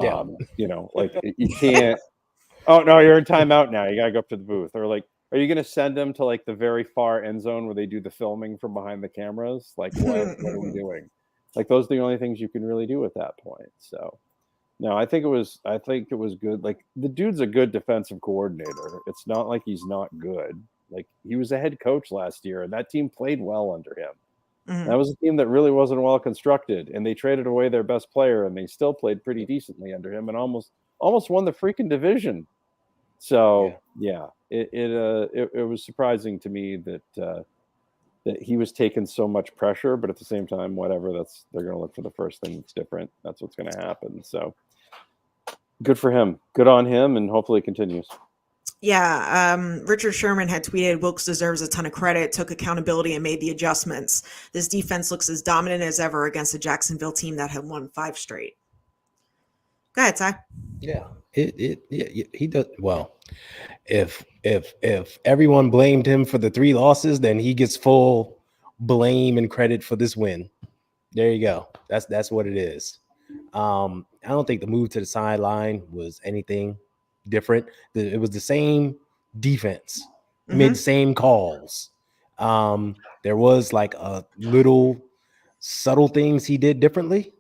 Yeah. You can't. Oh no, you're in timeout now. You gotta go up to the booth. Or like, are you gonna send them to like the very far end zone where they do the filming from behind the cameras? Like, what are we doing? Like, those are the only things you can really do at that point. So, no, I think it was good. Like, the dude's a good defensive coordinator. It's not like he's not good. Like, he was a head coach last year, and that team played well under him. That was a team that really wasn't well constructed, and they traded away their best player, and they still played pretty decently under him, and almost won the freaking division. So it was surprising to me that he was taking so much pressure, but at the same time, whatever, they're going to look for the first thing that's different. That's what's going to happen. So good for him. Good on him, and hopefully it continues. Yeah, Richard Sherman had tweeted, Wilks deserves a ton of credit, took accountability, and made the adjustments. This defense looks as dominant as ever against a Jacksonville team that had won 5 straight. Go ahead, Ty. Yeah, he does well. If everyone blamed him for the 3 losses, then he gets full blame and credit for this win. There you go. That's what it is. I don't think the move to the sideline was anything different. It was the same defense. He made the same calls. There was like a little subtle things he did differently.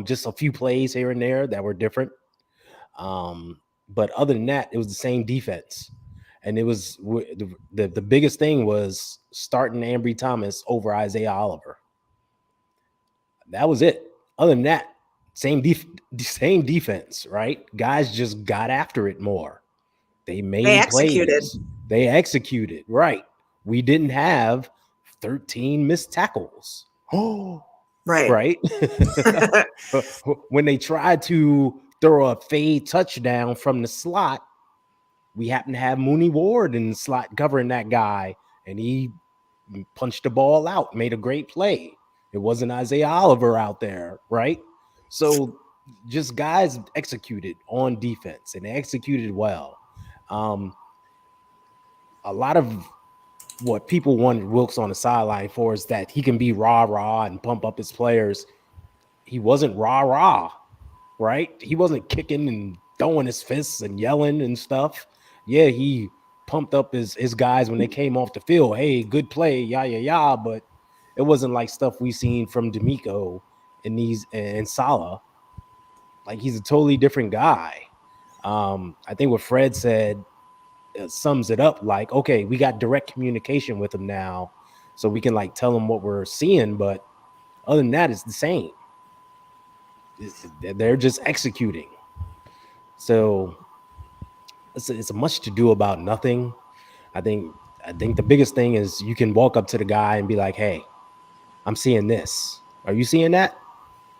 Just a few plays here and there that were different. But other than that, it was the same defense. And it was the biggest thing was starting Ambry Thomas over Isaiah Oliver. That was it. Other than that, same defense, right? Guys just got after it more. They made plays. They executed, right? We didn't have 13 missed tackles. Oh, right. When they tried to throw a fade touchdown from the slot, we happened to have Mooney Ward in the slot covering that guy, and he punched the ball out, made a great play. It wasn't Isaiah Oliver out there, right? So just guys executed on defense, and they executed well. A lot of what people wanted Wilks on the sideline for is that he can be rah-rah and pump up his players. He wasn't rah-rah, right? He wasn't kicking and throwing his fists and yelling and stuff. Yeah, he pumped up his guys when they came off the field. Hey, good play, yeah, but it wasn't like stuff we seen from D'Amico and Saleh. Like, he's a totally different guy. I think what Fred said sums it up. Like, okay, we got direct communication with him now, so we can like tell him what we're seeing. But other than that, it's the same. They're just executing. So it's much to do about nothing. I think the biggest thing is you can walk up to the guy and be like, hey, I'm seeing this. Are you seeing that?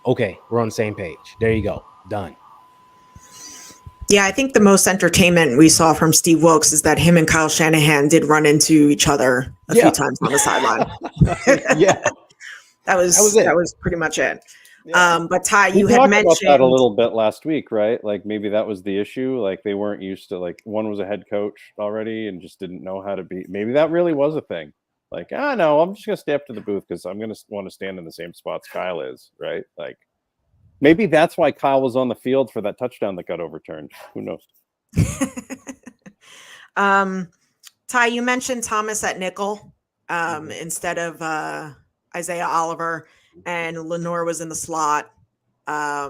Okay, we're on the same page. There you go. Done. Yeah, I think the most entertainment we saw from Steve Wilkes is that him and Kyle Shanahan did run into each other a few times on the sideline. Yeah. That was it. that was pretty much it. Yeah. But Ty, We you had talked mentioned about that a little bit last week, right? Like maybe that was the issue. Like they weren't used to, like, one was a head coach already and just didn't know how to be. Maybe that really was a thing. Like, no, I'm just gonna stay up to the booth because I'm gonna want to stand in the same spots Kyle is, right? Like maybe that's why Kyle was on the field for that touchdown that got overturned. Who knows? Ty, you mentioned Thomas at nickel instead of Isaiah Oliver, and Lenore was in the slot. I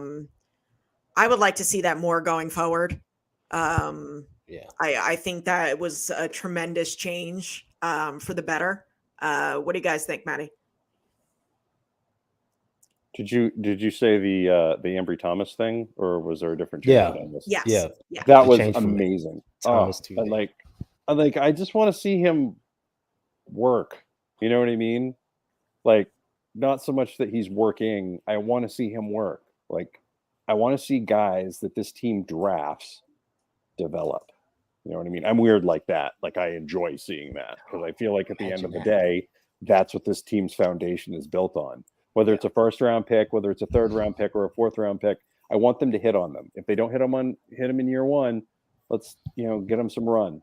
would like to see that more going forward. I think that it was a tremendous change for the better. What do you guys think, Maddie? Did you say the Ambry Thomas thing, or was there a different change on this? Yes. Yeah. That The was change from amazing. Thomas to I just want to see him work. You know what I mean? Like, not so much that he's working. I want to see him work. Like, I want to see guys that this team drafts develop. You know what I mean? I'm weird like that. Like, I enjoy seeing that because I feel like at the end of the day, that's what this team's foundation is built on. Whether it's a first-round pick, whether it's a third-round pick or a fourth-round pick, I want them to hit on them. If they don't hit them in year one, let's get them some run.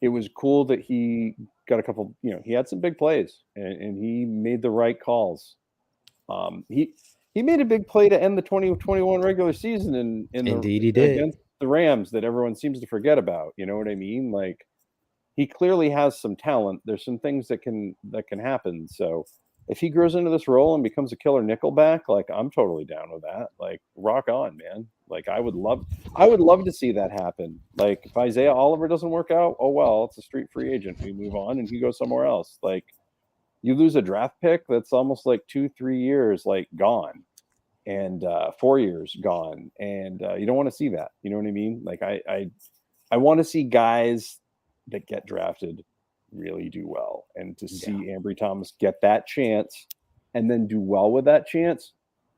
It was cool that he got a couple. He had some big plays and he made the right calls. He made a big play to end the 2021 regular season Indeed, he did against the Rams that everyone seems to forget about. You know what I mean? Like, he clearly has some talent. There's some things that can happen. So if he grows into this role and becomes a killer nickelback, like, I'm totally down with that. Like, rock on, man. Like, I would love to see that happen. Like, if Isaiah Oliver doesn't work out, oh well, it's a street free agent. We move on and he goes somewhere else. Like, you lose a draft pick that's almost like 2-3 years, like, gone, and 4 years gone, and you don't want to see that. You know what I mean? Like, I want to see guys that get drafted really do well, and to see Ambry Thomas get that chance and then do well with that chance,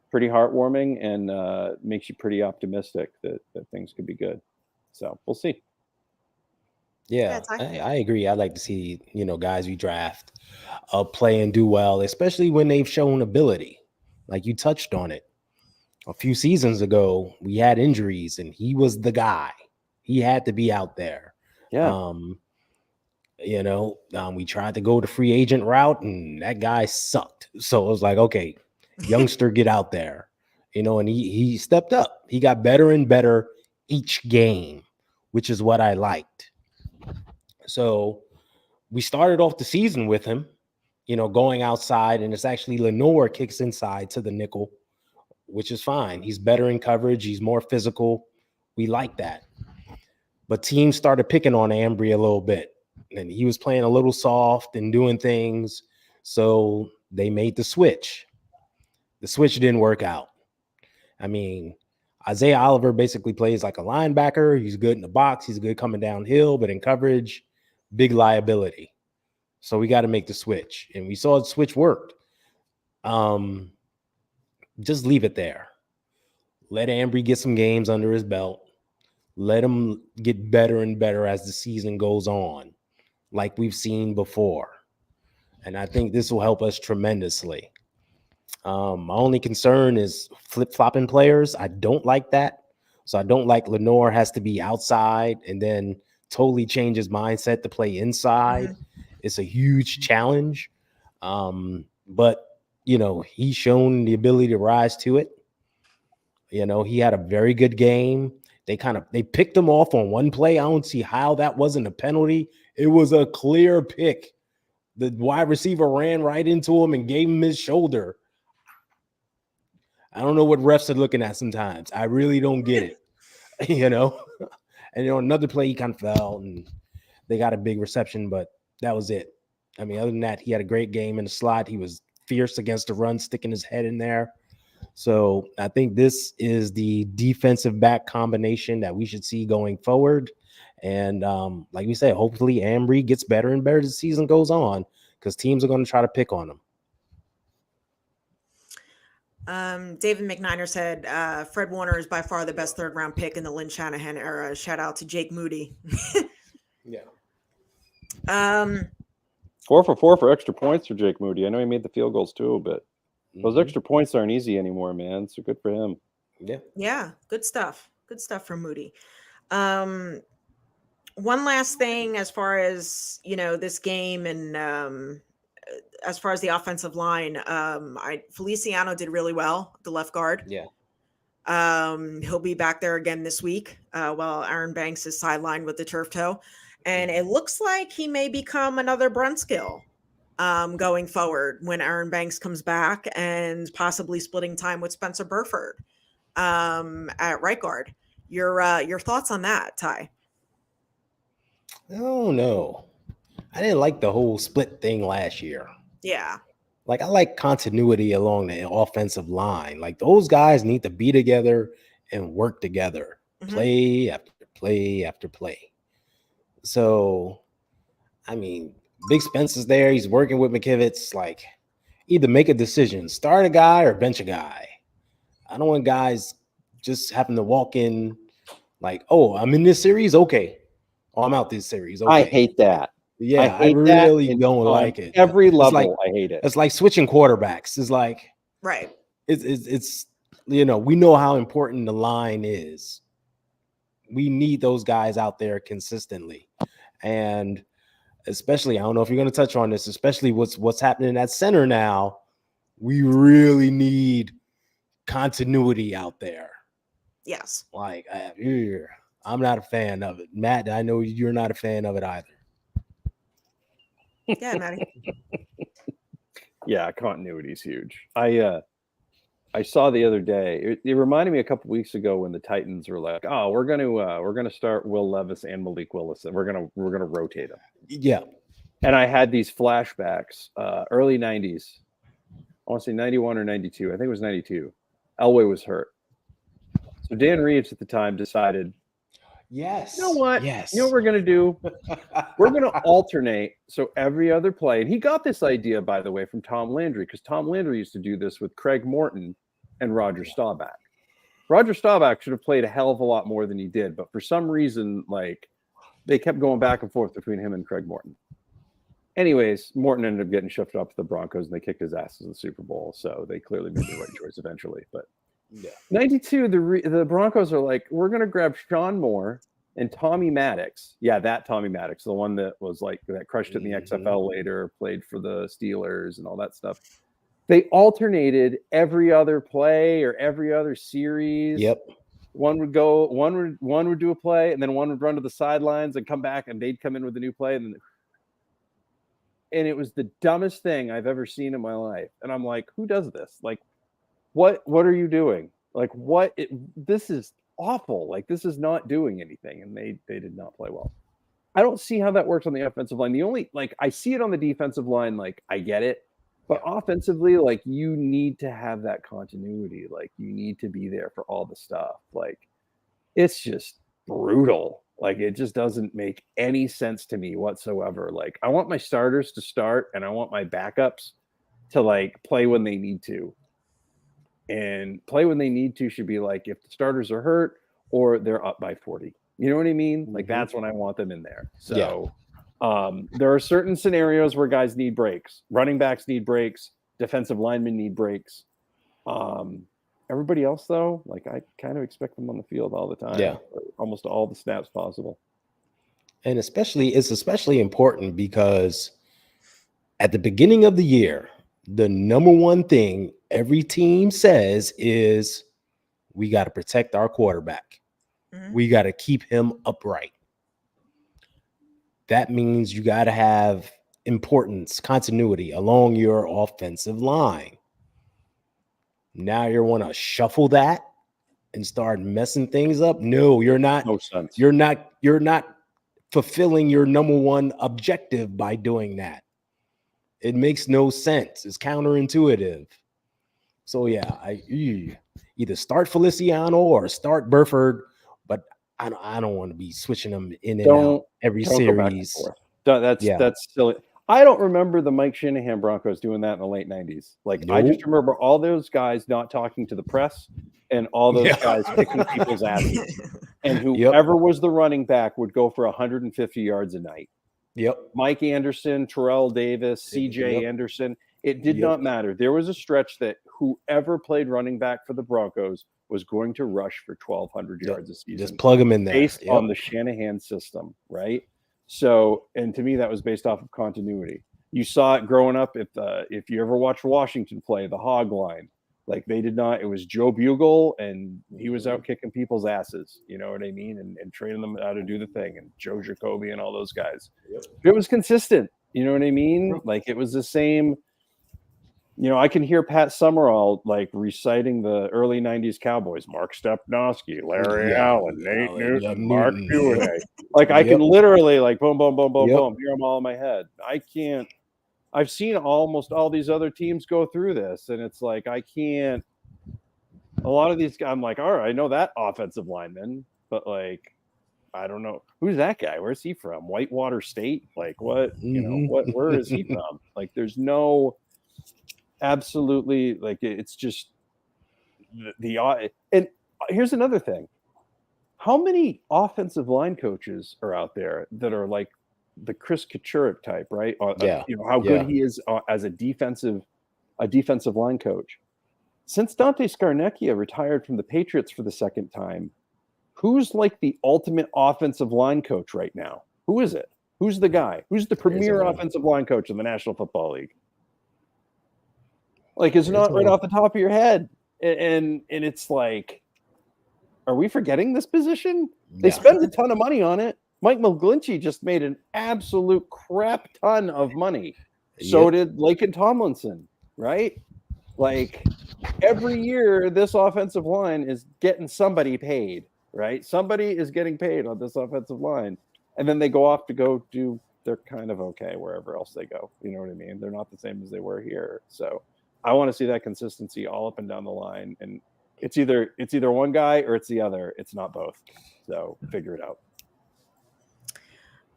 pretty heartwarming, and makes you pretty optimistic that things could be good. So we'll see. Yeah, I agree. I'd like to see, guys we draft play and do well, especially when they've shown ability. Like you touched on it. A few seasons ago, we had injuries and he was the guy. He had to be out there. Yeah. We tried to go the free agent route and that guy sucked. So it was like, okay, youngster, get out there. And he stepped up. He got better and better each game, which is what I liked. So we started off the season with him, going outside, and it's actually Lenore kicks inside to the nickel, which is fine. He's better in coverage. He's more physical. We like that. But teams started picking on Ambry a little bit, and he was playing a little soft and doing things. So they made the switch. The switch didn't work out. I mean, Isaiah Oliver basically plays like a linebacker. He's good in the box. He's good coming downhill, but in coverage, big liability. So we got to make the switch. And we saw the switch worked. Just leave it there. Let Ambry get some games under his belt. Let him get better and better as the season goes on, like we've seen before. And I think this will help us tremendously. My only concern is flip-flopping players. I don't like that. So I don't like Lenore has to be outside and then totally change his mindset to play inside. Mm-hmm. It's a huge challenge. But, he's shown the ability to rise to it. He had a very good game. They picked him off on one play. I don't see how that wasn't a penalty. It was a clear pick. The wide receiver ran right into him and gave him his shoulder. I don't know what refs are looking at sometimes. I really don't get it, And another play, he kind of fell and they got a big reception, but that was it. I mean, other than that, he had a great game in the slot. He was fierce against the run, sticking his head in there. So I think this is the defensive back combination that we should see going forward. And like we said, hopefully Ambry gets better and better as the season goes on because teams are going to try to pick on him. David McNiner said Fred Warner is by far the best third round pick in the Lynn Shanahan era. Shout out to Jake Moody. Yeah. 4 for 4 for extra points for Jake Moody. I know he made the field goals too, but those extra points aren't easy anymore, man. So good for him. Yeah. Yeah, good stuff. Good stuff from Moody. One last thing as far as, this game and as far as the offensive line, Feliciano did really well, the left guard. Yeah. He'll be back there again this week while Aaron Banks is sidelined with the turf toe. And it looks like he may become another Brunskill going forward when Aaron Banks comes back and possibly splitting time with Spencer Burford at right guard. Your thoughts on that, Ty? Oh, no. I didn't like the whole split thing last year. Yeah. Like, I like continuity along the offensive line. Like, those guys need to be together and work together, play after play after play. So, I mean, Big Spence is there. He's working with McKivitz. Like, either make a decision, start a guy or bench a guy. I don't want guys just having to walk in like, oh, I'm in this series? Okay. Oh, I'm out this series. Okay. I hate that. Yeah, I really don't like it. Every level, like, I hate it. It's like switching quarterbacks. It's like, right. It's we know how important the line is. We need those guys out there consistently. And especially, I don't know if you're going to touch on this, especially what's happening at center now. We really need continuity out there. Yes. Like, I'm not a fan of it. Matt, I know you're not a fan of it either. Yeah, Maddie. Yeah, continuity is huge. I saw the other day. It reminded me a couple weeks ago when the Titans were like, "Oh, we're gonna start Will Levis and Malik Willis, and we're gonna rotate them." Yeah. And I had these flashbacks, early '90s. I want to say '91 or '92. I think it was '92. Elway was hurt, so Dan Reeves at the time decided, yes, you know what? Yes. You know what we're going to do? We're going to alternate. So every other play, and he got this idea, by the way, from Tom Landry, because Tom Landry used to do this with Craig Morton and Roger Staubach. Roger Staubach should have played a hell of a lot more than he did, but for some reason, like, they kept going back and forth between him and Craig Morton. Anyways, Morton ended up getting shifted up to the Broncos, and they kicked his ass in the Super Bowl, so they clearly made the right choice eventually. But yeah, 92, the Broncos are like, we're going to grab Sean Moore and Tommy Maddox. Yeah, that Tommy Maddox, the one that was like that crushed it in the XFL later, played for the Steelers and all that stuff. They alternated every other play or every other series. Yep. One would do a play, and then one would run to the sidelines and come back, and they'd come in with a new play, and it was the dumbest thing I've ever seen in my life. And I'm like, who does this? Like, what are you doing? Like, this is awful. Like, this is not doing anything. And they did not play well. I don't see how that works on the offensive line. The only, like, I see it on the defensive line. Like, I get it. But offensively, like, you need to have that continuity. Like, you need to be there for all the stuff. Like, it's just brutal. Like, it just doesn't make any sense to me whatsoever. Like, I want my starters to start, and I want my backups to, like, play when they need to. And play when they need to should be like if the starters are hurt or they're up by 40. You know what I mean? Like, that's when I want them in there. So there are certain scenarios where guys need breaks. Running backs need breaks. Defensive linemen need breaks. Everybody else, though, like, I kind of expect them on the field all the time. Yeah. Almost all the snaps possible. And it's especially important because at the beginning of the year, the number one thing every team says is we got to protect our quarterback. We got to keep him upright. That means you got to have continuity along your offensive line. Now you want to shuffle that and start messing things up? No, you're not. No sense. You're not fulfilling your number one objective by doing that. It makes no sense. It's counterintuitive. So yeah, I either start Feliciano or start Burford, but I don't want to be switching them in and out every series. That's silly. I don't remember the Mike Shanahan Broncos doing that in the late 90s. Like, I just Nope. remember all those guys not talking to the press and all those Yeah. guys kicking people's asses. And Yep. whoever was the running back would go for 150 yards a night. Yep. Mike Anderson, Terrell Davis, CJ Yep. Anderson. It did Yep. not matter. There was a stretch that whoever played running back for the Broncos was going to rush for 1,200 yards a season. Just plug them in there. Based Yep. on the Shanahan system, right? So, and to me, that was based off of continuity. You saw it growing up. If you ever watched Washington play the hog line, like they did not. It was Joe Bugle, and he was out kicking people's asses. You know what I mean? And training them how to do the thing. And Joe Jacoby and all those guys. Yep. It was consistent. You know what I mean? Like it was the same. You know, I can hear Pat Summerall like reciting the early '90s Cowboys: Mark Stepnoski, Larry Allen, Nate Newton, Mark Bueday. Like I can literally like boom, boom, boom, boom, boom, hear them all in my head. I can't. I've seen almost all these other teams go through this, and it's like I can't. A lot of these guys, I'm like, all right, I know that offensive lineman, but like, I don't know who's that guy. Where's he from? Whitewater State? Like, what? You know, what? Where is he from? Like, there's no. Absolutely, like it's just the and here's another thing. How many offensive line coaches are out there that are like the Chris Kachurik type, right? Yeah. You know how good he is as a defensive line coach. Since Dante Scarnecchia retired from the Patriots for the second time, who's like the ultimate offensive line coach right now? Who is it? Who's the guy? Who's the premier offensive line coach in the National Football League? Like, it's not right off the top of your head. And it's like, are we forgetting this position? They spend a ton of money on it. Mike McGlinchey just made an absolute crap ton of money. So did Laken Tomlinson, right? Like, every year, this offensive line is getting somebody paid, right? Somebody is getting paid on this offensive line. And then they go off to go do, they're kind of okay wherever else they go. You know what I mean? They're not the same as they were here. So I want to see that consistency all up and down the line. And it's either one guy or it's the other. It's not both. So figure it out.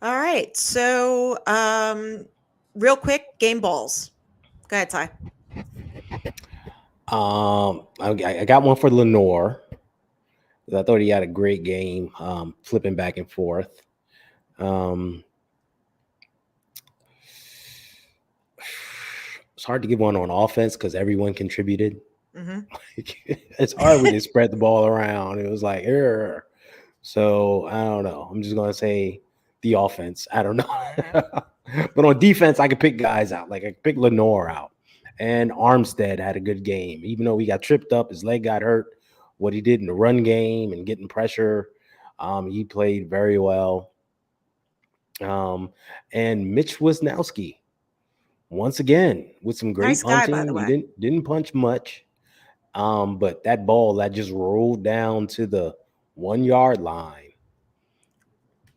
All right. So real quick, game balls. Go ahead, Ty. I got one for Lenore. I thought he had a great game, flipping back and forth. It's hard to give one on offense because everyone contributed. Mm-hmm. It's hard when you spread the ball around. It was like, so I don't know. I'm just gonna say the offense. I don't know. But on defense, I could pick guys out. Like I could pick Lenore out. And Armstead had a good game, even though he got tripped up, his leg got hurt. What he did in the run game and getting pressure, he played very well. And Mitch Wisnowski, once again, with some great punching. By the way. He didn't punch much, but that ball that just rolled down to the 1 yard line,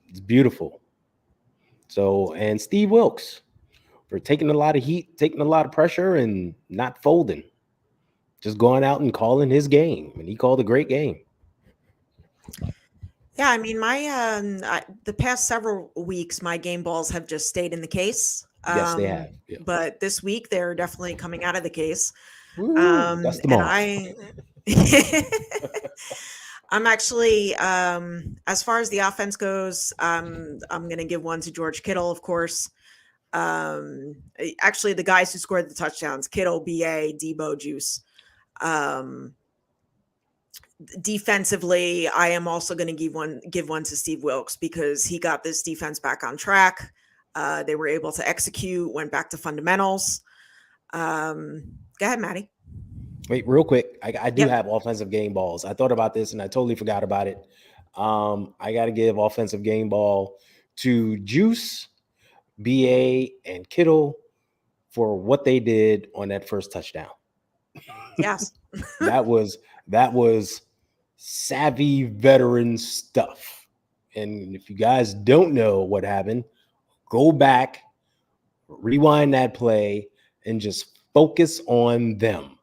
it's beautiful. So, and Steve Wilkes for taking a lot of heat, taking a lot of pressure, and not folding. Just going out and calling his game, and he called a great game. Yeah, I mean, my the past several weeks, my game balls have just stayed in the case. Yes, they have. Yeah. But this week, they're definitely coming out of the case. Dust them off. I'm actually, as far as the offense goes, I'm going to give one to George Kittle, of course. Actually, the guys who scored the touchdowns: Kittle, BA, Debo, Juice. Defensively, I am also going to give one to Steve Wilkes because he got this defense back on track. They were able to execute, went back to fundamentals. Go ahead, Maddie. Wait, real quick. I do have offensive game balls. I thought about this and I totally forgot about it. I got to give offensive game ball to Juice, BA, and Kittle for what they did on that first touchdown. Yes. that was savvy veteran stuff. And if you guys don't know what happened, go back, rewind that play, and just focus on them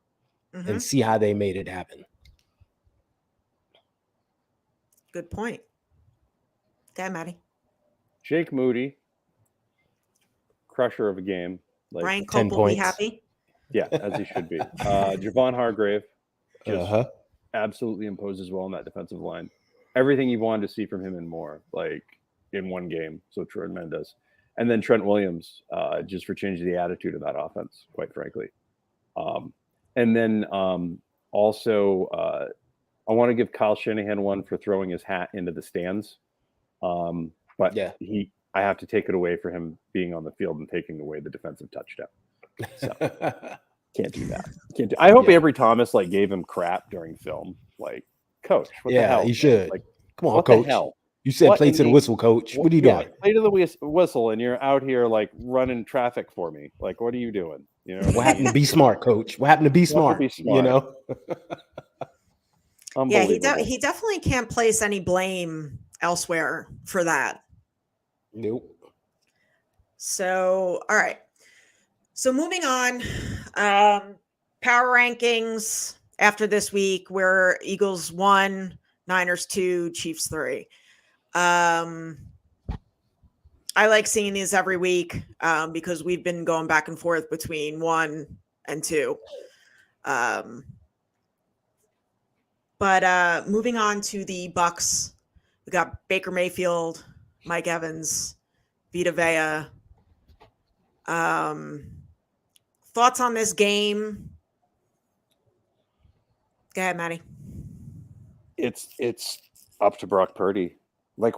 and see how they made it happen. Good point. Okay, Maddie. Jake Moody, crusher of a game. Like Brian 10 Cope will be points. happy. yeah, as he should be. Javon Hargrave just absolutely imposes well on that defensive line. Everything you wanted to see from him and more, like in one game. So tremendous. And then Trent Williams, just for changing the attitude of that offense, quite frankly. And then also, I want to give Kyle Shanahan one for throwing his hat into the stands. But Yeah. I have to take it away for him being on the field and taking away the defensive touchdown. So can't do that. I hope Avery Thomas like gave him crap during film. Like, coach, what the hell? he should. Like, come on, what coach. the hell? You said What play in to the whistle, coach. What are you doing? Play to the whistle, and you're out here like running traffic for me. Like, what are you doing? You know, What happened to be smart, coach? What happened to be smart? be You smart. know? Yeah, Unbelievable. he definitely can't place any blame elsewhere for that. Nope. So, all right. So moving on, power rankings after this week, we're Eagles 1, Niners 2, Chiefs 3. I like seeing these every week because we've been going back and forth between 1 and 2. But moving on to the Bucks, we got Baker Mayfield, Mike Evans, Vita Vea. Thoughts on this game? Go ahead, Maddie. It's up to Brock Purdy. Like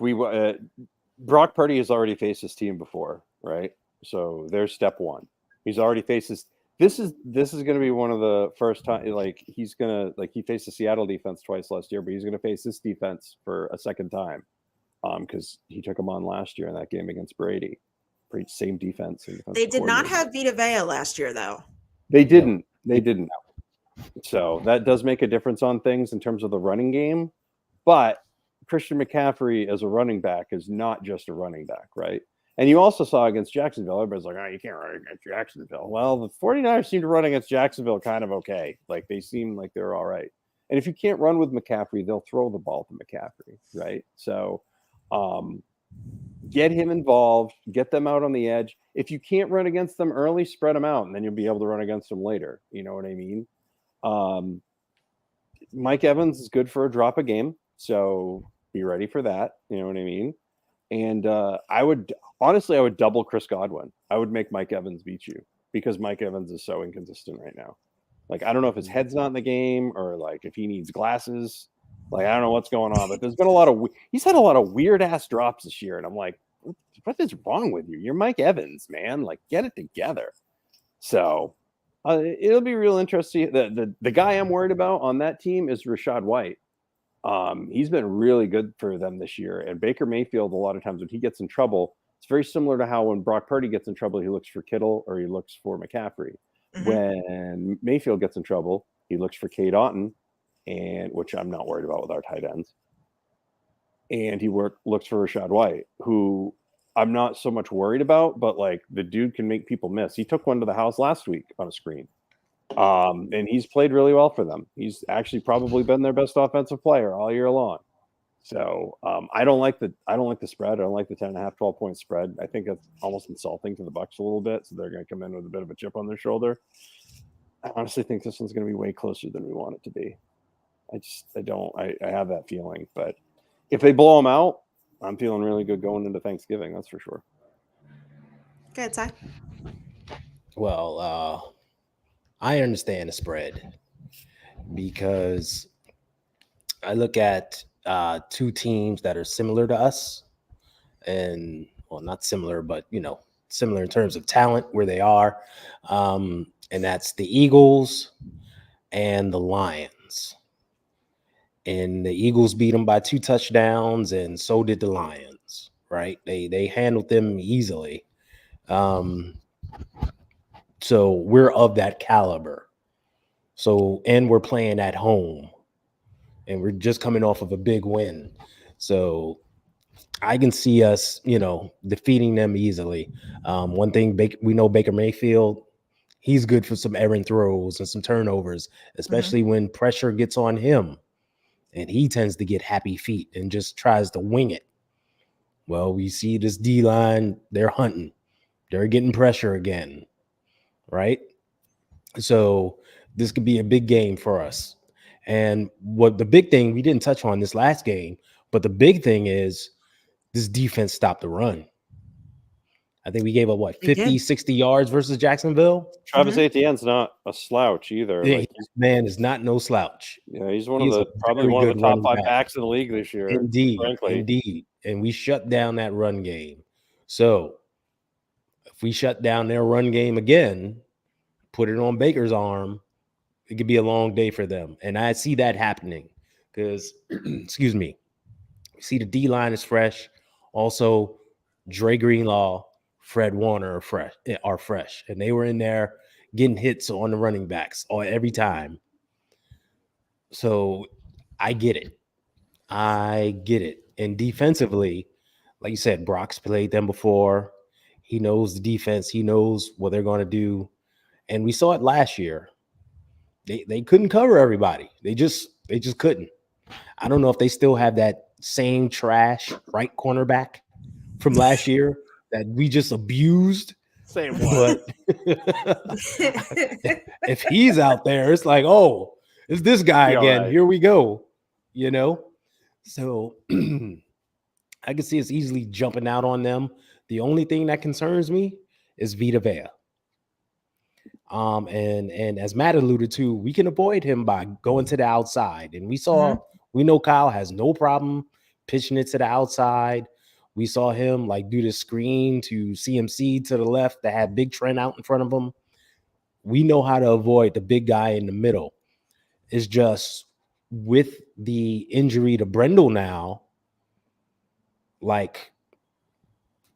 Brock Purdy has already faced his team before, right? So there's step one. He's already faced his. This is going to be one of the first time. Like he faced the Seattle defense twice last year, but he's going to face this defense for a second time, because he took them on last year in that game against Brady. Pretty same defense. They did not have Vita Vea last year, though. They didn't. They didn't. So that does make a difference on things in terms of the running game. But Christian McCaffrey as a running back is not just a running back, right? And you also saw against Jacksonville, everybody's like, oh, you can't run against Jacksonville. Well, the 49ers seem to run against Jacksonville kind of okay. Like they seem like they're all right. And if you can't run with McCaffrey, they'll throw the ball to McCaffrey, right? So get him involved, get them out on the edge. If you can't run against them early, spread them out, and then you'll be able to run against them later. You know what I mean? Mike Evans is good for a drop a game, so be ready for that. You know what I mean? And I would double Chris Godwin. I would make Mike Evans beat you because Mike Evans is so inconsistent right now. Like, I don't know if his head's not in the game or like if he needs glasses. Like, I don't know what's going on, but there's been he's had a lot of weird ass drops this year. And I'm like, what is wrong with you? You're Mike Evans, man. Like, get it together. So it'll be real interesting. The guy I'm worried about on that team is Rachaad White. He's been really good for them this year. And Baker Mayfield, a lot of times when he gets in trouble, it's very similar to how when Brock Purdy gets in trouble, he looks for Kittle or he looks for McCaffrey. Mm-hmm. When Mayfield gets in trouble, he looks for Cade Otton, which I'm not worried about with our tight ends. And he looks for Rachaad White, who I'm not so much worried about, but like the dude can make people miss. He took one to the house last week on a screen. And he's played really well for them. He's actually probably been their best offensive player all year long. So I don't like the spread. I don't like the 10.5, 12-point spread. I think it's almost insulting to the Bucs a little bit. So they're going to come in with a bit of a chip on their shoulder. I honestly think this one's going to be way closer than we want it to be. I have that feeling. But if they blow them out, I'm feeling really good going into Thanksgiving. That's for sure. Good, Ty. Well, I understand the spread because I look at two teams that are similar to us and, well, not similar, but, similar in terms of talent where they are. And that's the Eagles and the Lions. And the Eagles beat them by 2 touchdowns, and so did the Lions, right? They handled them easily. So we're of that caliber. So, and we're playing at home and we're just coming off of a big win. So I can see us, defeating them easily. One thing we know Baker Mayfield, he's good for some errant throws and some turnovers, especially when pressure gets on him and he tends to get happy feet and just tries to wing it. Well, we see this D-line, they're hunting. They're getting pressure again, right? So this could be a big game for us. And what the big thing, we didn't touch on this last game, but the big thing is this defense stopped the run. I think we gave up what, They 50, did. 60 yards versus Jacksonville. Travis Etienne's not a slouch either. Yeah, Like, this man is not no slouch. yeah, he's one He's of a the probably very one of good the top running 5 back. backs in the league this year. Indeed, frankly. indeed. And we shut down that run game. So if we shut down their run game again, put it on Baker's arm, it could be a long day for them. And I see that happening because, excuse me, see the D line is fresh. Also, Dre Greenlaw, Fred Warner are fresh. And they were in there getting hits on the running backs every time. So I get it. And defensively, like you said, Brock's played them before. He knows the defense. He knows what they're going to do. And we saw it last year. They couldn't cover everybody. They just couldn't. I don't know if they still have that same trash right cornerback from last year that we just abused. Same one. But if he's out there, it's like, oh, it's this guy Be all again. right. Here we go. You know? So I can see us easily jumping out on them. The only thing that concerns me is Vita Vea. And as Matt alluded to, we can avoid him by going to the outside. And we know Kyle has no problem pitching it to the outside. We saw him like do the screen to CMC to the left that had Big Trent out in front of him. We know how to avoid the big guy in the middle. It's just with the injury to Brendel now, like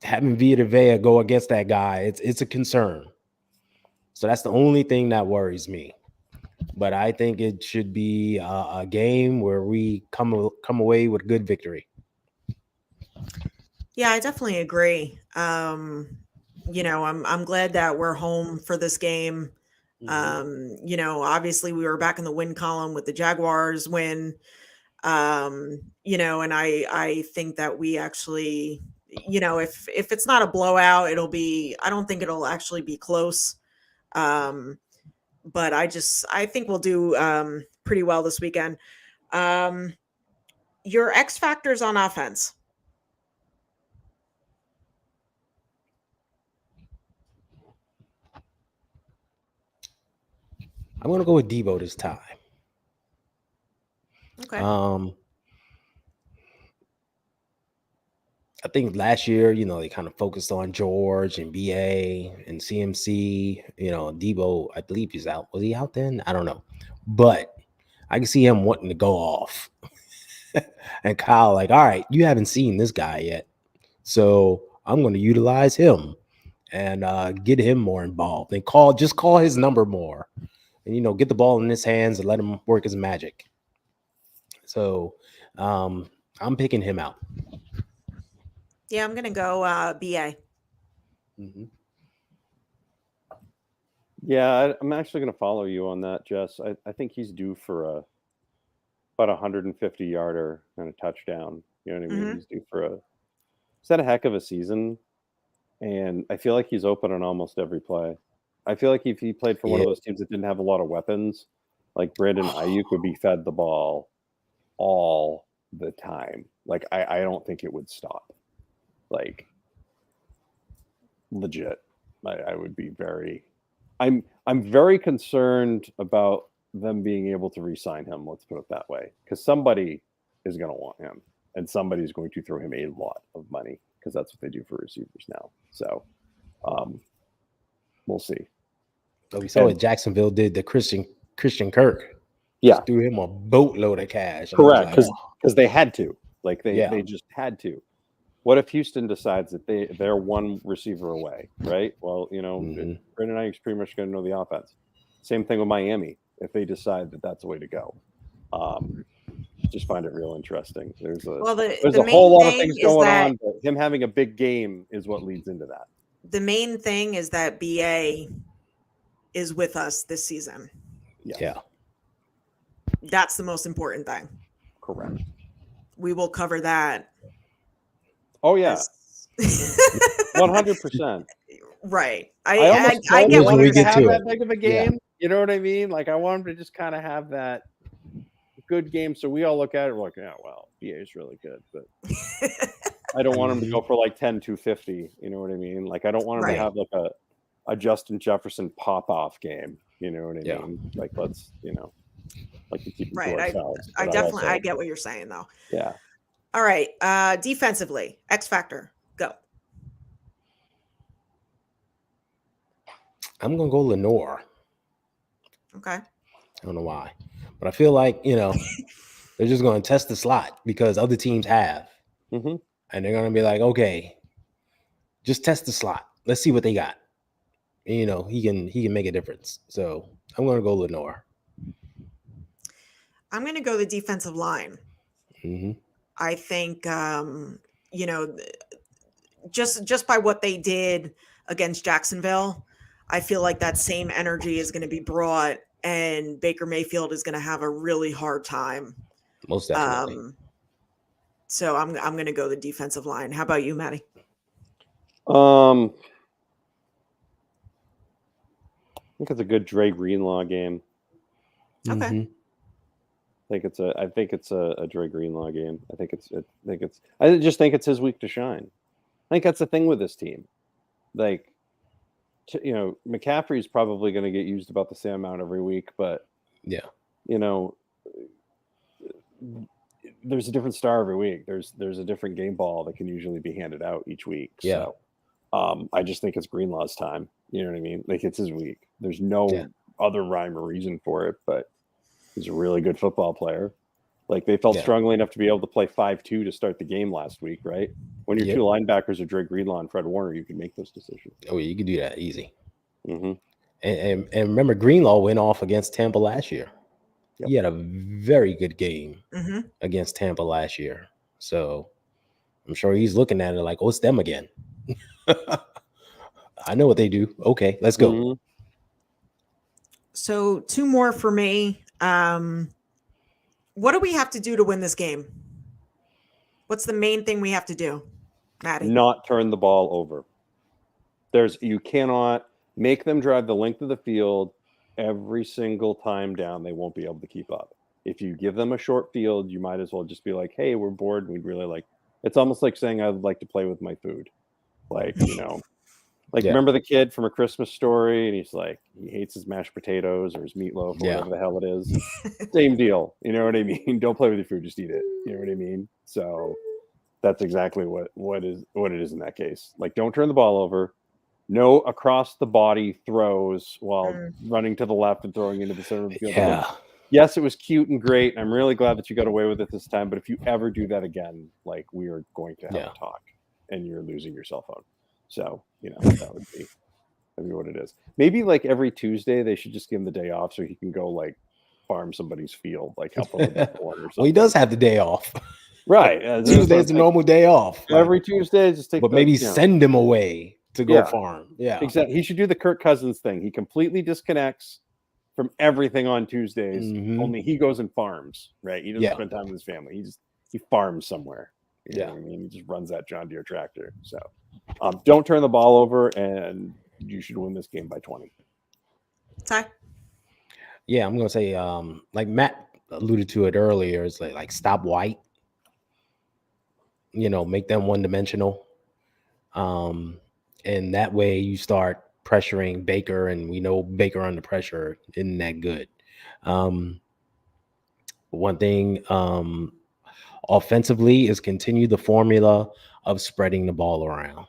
having Vita Vea go against that guy, it's a concern. So that's the only thing that worries me. But I think it should be a game where we come away with a good victory. Yeah, I definitely agree. You know, I'm glad that we're home for this game. You know, obviously we were back in the win column with the Jaguars win. You know, and I think that we actually, you know, if it's not a blowout, I don't think it'll actually be close. But I think we'll do pretty well this weekend. Your X factors on offense. I'm going to go with Debo this time. Okay. I think last year, you know, they kind of focused on George and BA and CMC. You know, Debo, I believe he's out. Was he out then? I don't know. But I can see him wanting to go off. And Kyle, like, all right, you haven't seen this guy yet. So I'm going to utilize him and get him more involved and just call his number more. And, you know, get the ball in his hands and let him work his magic. So I'm picking him out. Yeah, I'm going to go BA. Mm-hmm. Yeah, I'm actually going to follow you on that, Jess. I think he's due for about 150 yarder and a touchdown. You know what I mean? Mhm. He's due for he's had a heck of a season, and I feel like he's open on almost every play. I feel like if he played for one of those teams that didn't have a lot of weapons, like Brandon Ayuk would be fed the ball all the time. Like I don't think it would stop. Like legit, I would be very. I'm very concerned about them being able to re-sign him. Let's put it that way, because somebody is going to want him, and somebody's going to throw him a lot of money because that's what they do for receivers now. So, we'll see. So we saw what Jacksonville did to Christian Kirk. Yeah, Just threw him a boatload of cash. correct. Because they had to. Like they just had to. What if Houston decides that they're one receiver away, right? Well, you know, Brandon Ayuk's pretty much going to know the offense. Same thing with Miami if they decide that that's the way to go. Just find it real interesting. There's a whole lot of things going on, but him having a big game is what leads into that. The main thing is that BA is with us this season. Yeah. That's the most important thing. Correct. We will cover that. Oh yeah, 100%. Right. I I almost I don't get what want you're him to have saying. that big of a game. You know what I mean? Like I want him to just kind of have that good game, so we all look at it we're like, yeah, well, BA is really good, but I don't want him to go for like 10, 250. You know what I mean? Like I don't want him Right. to have like a Justin Jefferson pop-off game. You know what I Yeah. mean? Like let's, like to keep it to Right. ourselves. I but definitely also, I get what you're saying though. yeah. All right. Defensively, X factor, go. I'm gonna go Lenore. Okay. I don't know why, but I feel like they're just gonna test the slot because other teams have, Mm-hmm. and they're gonna be like, okay, just test the slot. Let's see what they got. And, he can make a difference. So I'm gonna go Lenore. I'm going to go the defensive line. Mm-hmm. I think, just by what they did against Jacksonville, I feel like that same energy is going to be brought, and Baker Mayfield is going to have a really hard time. Most definitely. So I'm going to go the defensive line. How about you, Maddie? I think it's a good Dre Greenlaw game. Okay. Mm-hmm. I think it's a Dre Greenlaw game. I just think it's his week to shine. I think that's the thing with this team. Like, McCaffrey's probably going to get used about the same amount every week, but Yeah. There's a different star every week. There's a different game ball that can usually be handed out each week. Yeah. So, I just think it's Greenlaw's time. You know what I mean? Like it's his week. There's no other rhyme or reason for it, but he's a really good football player. Like they felt strongly enough to be able to play 5-2 to start the game last week, right? When your two linebackers are Dre Greenlaw and Fred Warner, you can make those decisions. Oh, you can do that easy. Mm-hmm. And remember, Greenlaw went off against Tampa last year. Yep. He had a very good game Mm-hmm. against Tampa last year. So I'm sure he's looking at it like, oh, it's them again. I know what they do. Okay, let's go. Mm-hmm. So 2 more for me. What do we have to do to win this game? What's the main thing we have to do, Maddie? Not turn the ball over. You cannot make them drive the length of the field every single time down. They won't be able to keep up. If you give them a short field, you might as well just be like, hey, we're bored. We'd really like, it's almost like saying I'd like to play with my food. Like, remember the kid from A Christmas Story, and he's like, he hates his mashed potatoes or his meatloaf or whatever the hell it is. Same deal. You know what I mean? Don't play with your food, just eat it. You know what I mean? So that's exactly what it is in that case. Like, don't turn the ball over. No across the body throws while running to the left and throwing into the center of the field. Yeah. Yes, it was cute and great. I'm really glad that you got away with it this time. But if you ever do that again, like we are going to have a talk, and you're losing your cell phone. So that would be what it is. Maybe like every Tuesday they should just give him the day off so he can go like farm somebody's field, like help him with the corn or something. Well, he does have the day off. Right. Tuesday's a normal day off. Every Tuesday, just take. But maybe send him away to go farm. Yeah, exactly. He should do the Kirk Cousins thing. He completely disconnects from everything on Tuesdays. Mm-hmm. Only he goes and farms. Right. He doesn't spend time with his family. He farms somewhere. You know what I mean? He just runs that John Deere tractor. So don't turn the ball over, and you should win this game by 20. Ty? Yeah, I'm gonna say like Matt alluded to it earlier, it's like stop White. Make them one-dimensional. And that way you start pressuring Baker, and we know Baker under pressure isn't that good. One thing offensively is continue the formula of spreading the ball around.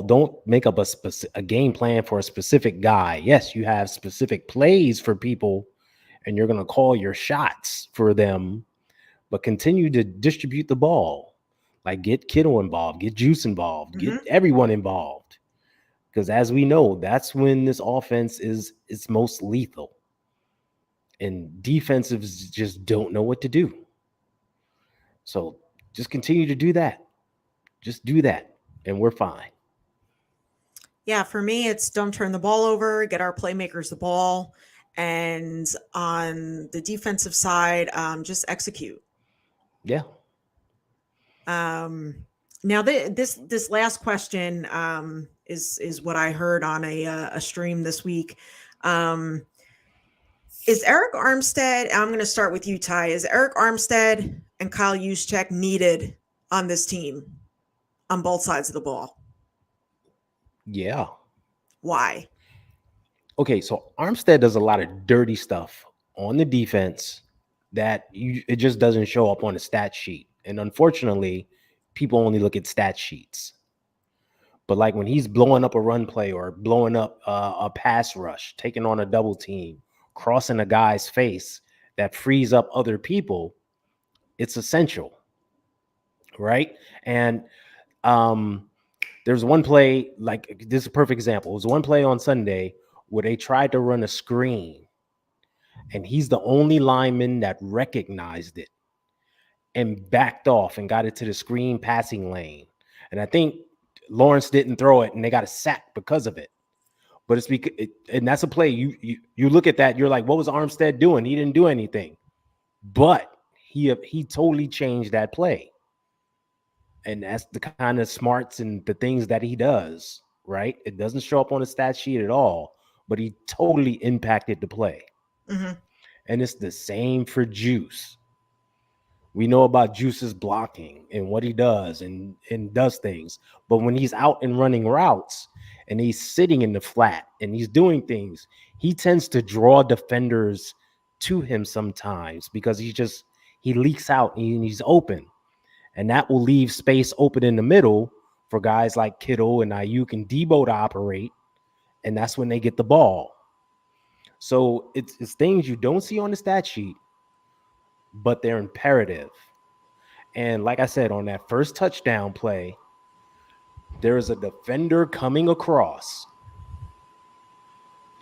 Don't make up a game plan for a specific guy. Yes, you have specific plays for people, and you're going to call your shots for them, but continue to distribute the ball. Like get Kittle involved, get Juice involved, get everyone involved. Because as we know, that's when this offense is most lethal. And defensives just don't know what to do. So just continue to do that. Just do that, and we're fine. Yeah, for me, it's don't turn the ball over, get our playmakers the ball. And on the defensive side, just execute. Yeah. Now this last question is what I heard on a stream this week. Is Eric Armstead? I'm going to start with you, Ty. Is Eric Armstead and Kyle Juszczyk needed on this team on both sides of the ball? Yeah. Why? Okay, so Armstead does a lot of dirty stuff on the defense that it just doesn't show up on the stat sheet. And unfortunately, people only look at stat sheets. But like when he's blowing up a run play or blowing up a pass rush, taking on a double team, crossing a guy's face that frees up other people, it's essential, right? And there's one play, like this is a perfect example. It was one play on Sunday where they tried to run a screen, and he's the only lineman that recognized it and backed off and got it to the screen passing lane. And I think Lawrence didn't throw it, and they got a sack because of it. But it's because, and that's a play. You look at that, you're like, what was Armstead doing? He didn't do anything, but he totally changed that play. And that's the kind of smarts and the things that he does, right? It doesn't show up on the stat sheet at all, but he totally impacted the play. Mm-hmm. And it's the same for Juice. We know about Juice's blocking and what he does and does things. But when he's out and running routes and he's sitting in the flat and he's doing things, he tends to draw defenders to him sometimes because he leaks out and he's open. And that will leave space open in the middle for guys like Kittle and Ayuk and Debo to operate. And that's when they get the ball. So it's things you don't see on the stat sheet, but they're imperative. And like I said, on that first touchdown play, there is a defender coming across.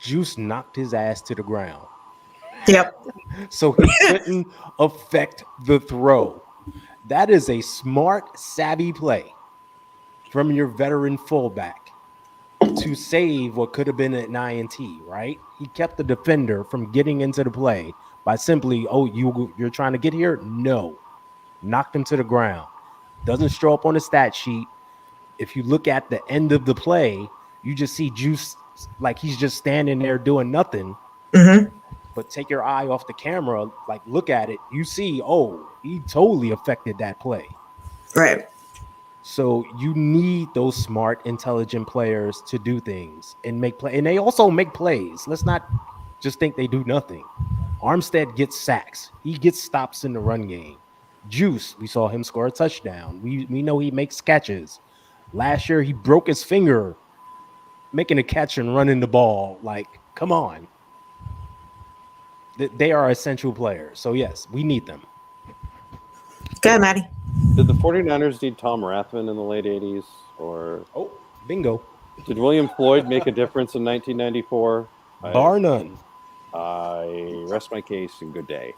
Juice knocked his ass to the ground. Yep. So he couldn't affect the throw. That is a smart, savvy play from your veteran fullback to save what could have been an INT, right? He kept the defender from getting into the play by simply, you're trying to get here? No. Knocked him to the ground. Doesn't show up on the stat sheet. If you look at the end of the play, you just see Juice like he's just standing there doing nothing. Mm-hmm. But take your eye off the camera, like look at it. You see, he totally affected that play. Right. So you need those smart, intelligent players to do things and make play. And they also make plays. Let's not just think they do nothing. Armstead gets sacks. He gets stops in the run game. Juice, we saw him score a touchdown. We know he makes catches. Last year, he broke his finger making a catch and running the ball. Like, come on. They are essential players. So, yes, we need them. Go ahead, Maddie. Did the 49ers need Tom Rathman in the late 80s? Or Bingo. did William Floyd make a difference in 1994? Bar none. I rest my case and good day.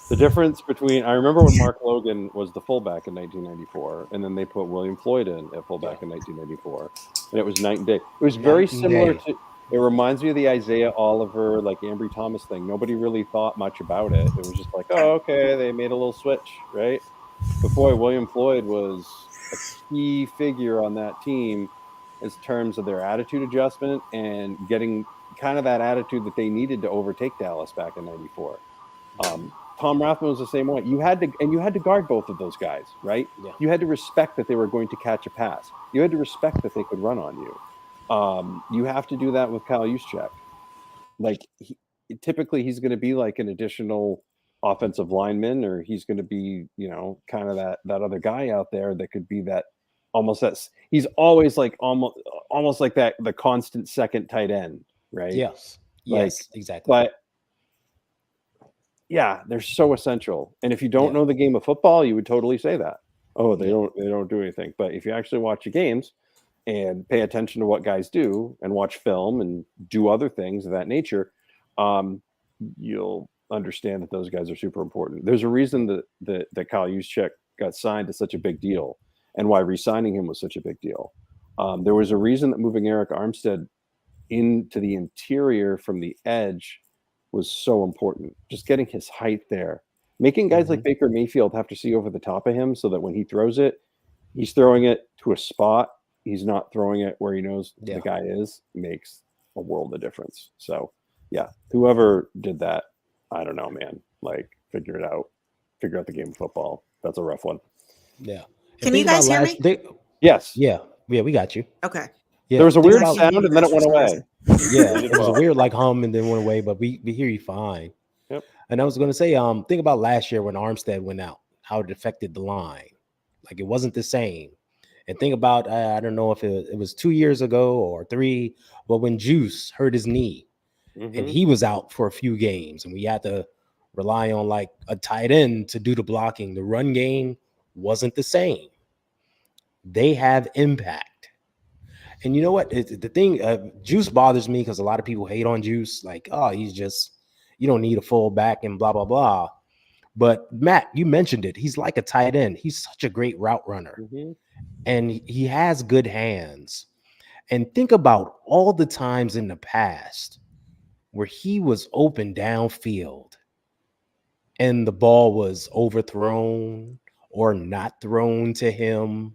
The difference between, I remember when Mark Logan was the fullback in 1994, and then they put William Floyd in at fullback in 1994, and it was night and day. It was very similar to, it reminds me of the Isaiah Oliver, like Ambry Thomas thing. Nobody really thought much about it. It was just like, oh, okay, they made a little switch, right? But boy, William Floyd was a key figure on that team in terms of their attitude adjustment and getting kind of that attitude that they needed to overtake Dallas back in 94. Tom Rathman was the same way. You had to guard both of those guys, right? Yeah. You had to respect that they were going to catch a pass. You had to respect that they could run on you. You have to do that with Kyle Juszczyk. Like typically he's going to be like an additional offensive lineman, or he's going to be, kind of that other guy out there that could be that almost that he's always like almost like that, the constant second tight end, right? Yes. Like, Yes, exactly. But yeah, they're so essential. And if you don't know the game of football, you would totally say that. Oh, they don't do anything. But if you actually watch the games and pay attention to what guys do and watch film and do other things of that nature, you'll understand that those guys are super important. There's a reason that Kyle Juszczyk got signed to such a big deal and why re-signing him was such a big deal. There was a reason that moving Eric Armstead into the interior from the edge was so important. Just getting his height there, making guys like Baker Mayfield have to see over the top of him so that when he throws it, he's throwing it to a spot. He's not throwing it where he knows Yeah. the guy is. Makes a world of difference. So, yeah, whoever did that, I don't know, man. Like, figure it out. Figure out the game of football. That's a rough one. Yeah. Can you guys hear me? Yes. Yeah, we got you. Okay. Yeah, There was a think weird about- sound and then it went away. Yeah, Did it was a well. weird like hum and then went away, but we hear you fine. Yep. And I was going to say, think about last year when Armstead went out, how it affected the line. Like it wasn't the same. And think about, I don't know if it was 2 years ago or 3, but when Juice hurt his knee and Mhm. he was out for a few games and we had to rely on like a tight end to do the blocking, the run game wasn't the same. They have impact. And you know what? The thing, Juice bothers me because a lot of people hate on Juice. Like, oh, he's just, you don't need a fullback and blah, blah, blah. But Matt, you mentioned it. He's like a tight end. He's such a great route runner. Mhm. And he has good hands. And think about all the times in the past where he was open downfield and the ball was overthrown or not thrown to him,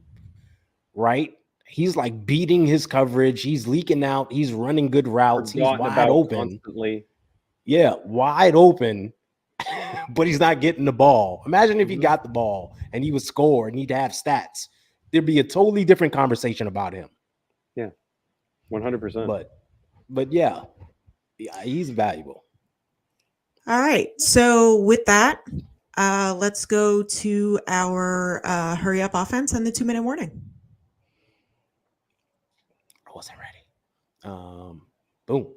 right? He's like beating his coverage. He's leaking out. He's running good routes. He's Forgotten wide about open. constantly. Yeah, wide open, but he's not getting the ball. Imagine if he Mhm. got the ball and he would score and he'd have stats. There'd be a totally different conversation about him. 100%. But yeah, he's valuable. All right. So with that, let's go to our hurry up offense and the 2-minute warning. I wasn't ready. Boom.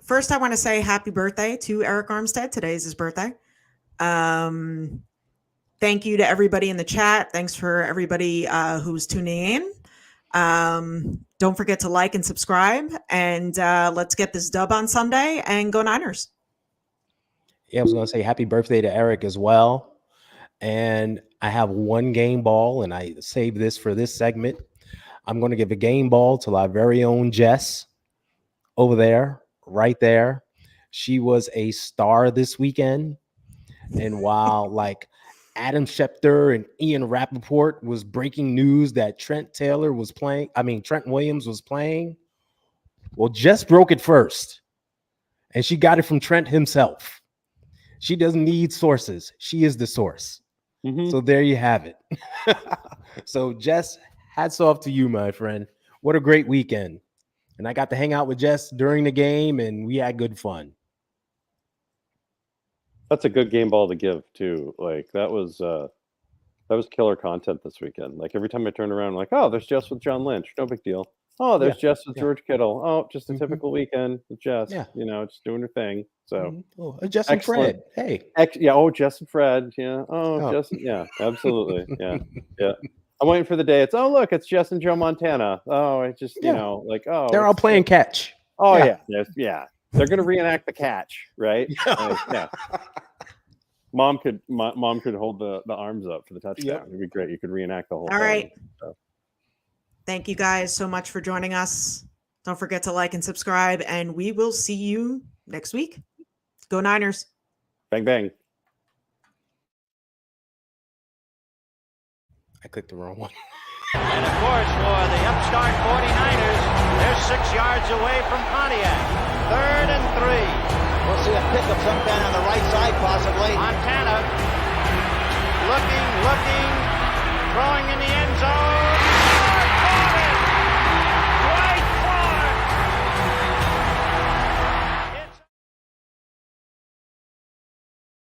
First, I want to say happy birthday to Eric Armstead. Today is his birthday. Thank you to everybody in the chat. Thanks for everybody who's tuning in. Don't forget to like and subscribe. And let's get this dub on Sunday and go Niners. Yeah, I was going to say happy birthday to Eric as well. And I have one game ball, and I saved this for this segment. I'm going to give a game ball to our very own Jess over there, right there. She was a star this weekend. And while like Adam Schefter and Ian Rappaport was breaking news that Trent Williams was playing, well, Jess broke it first. And she got it from Trent himself. She doesn't need sources. She is the source. Mhm. So there you have it. So Jess, hats off to you, my friend. What a great weekend. And I got to hang out with Jess during the game and we had good fun. That's a good game ball to give too. Like that was killer content this weekend. Like every time I turn around, I'm like, oh, there's Jess with John Lynch. No big deal. Oh, there's Jess with yeah. George Kittle. Oh, just a Mhm. typical weekend with Jess. Yeah. You know, just doing her thing. So Oh, Jess and Excellent. Fred. Hey. yeah. Oh, Jess and Fred. Yeah. Oh, Oh. Jess. Yeah. Absolutely. Yeah. Yeah. I'm waiting for the day. It's look, it's Jess and Joe Montana. Oh, I just Yeah. They're all it's- playing catch. Oh yeah. yeah. Yes, yeah. They're gonna reenact the catch, right? Yeah. Mom could hold the arms up for the touchdown. Yep. It'd be great. You could reenact the whole All thing. right. So, Thank you guys so much for joining us. Don't forget to like and subscribe, and we will see you next week. Go Niners. bang bang. I clicked the wrong one. And of course, for the upstart 49ers, they're 6 yards away from Pontiac. 3rd and 3. We'll see a pickup sometime on the right side, possibly. Montana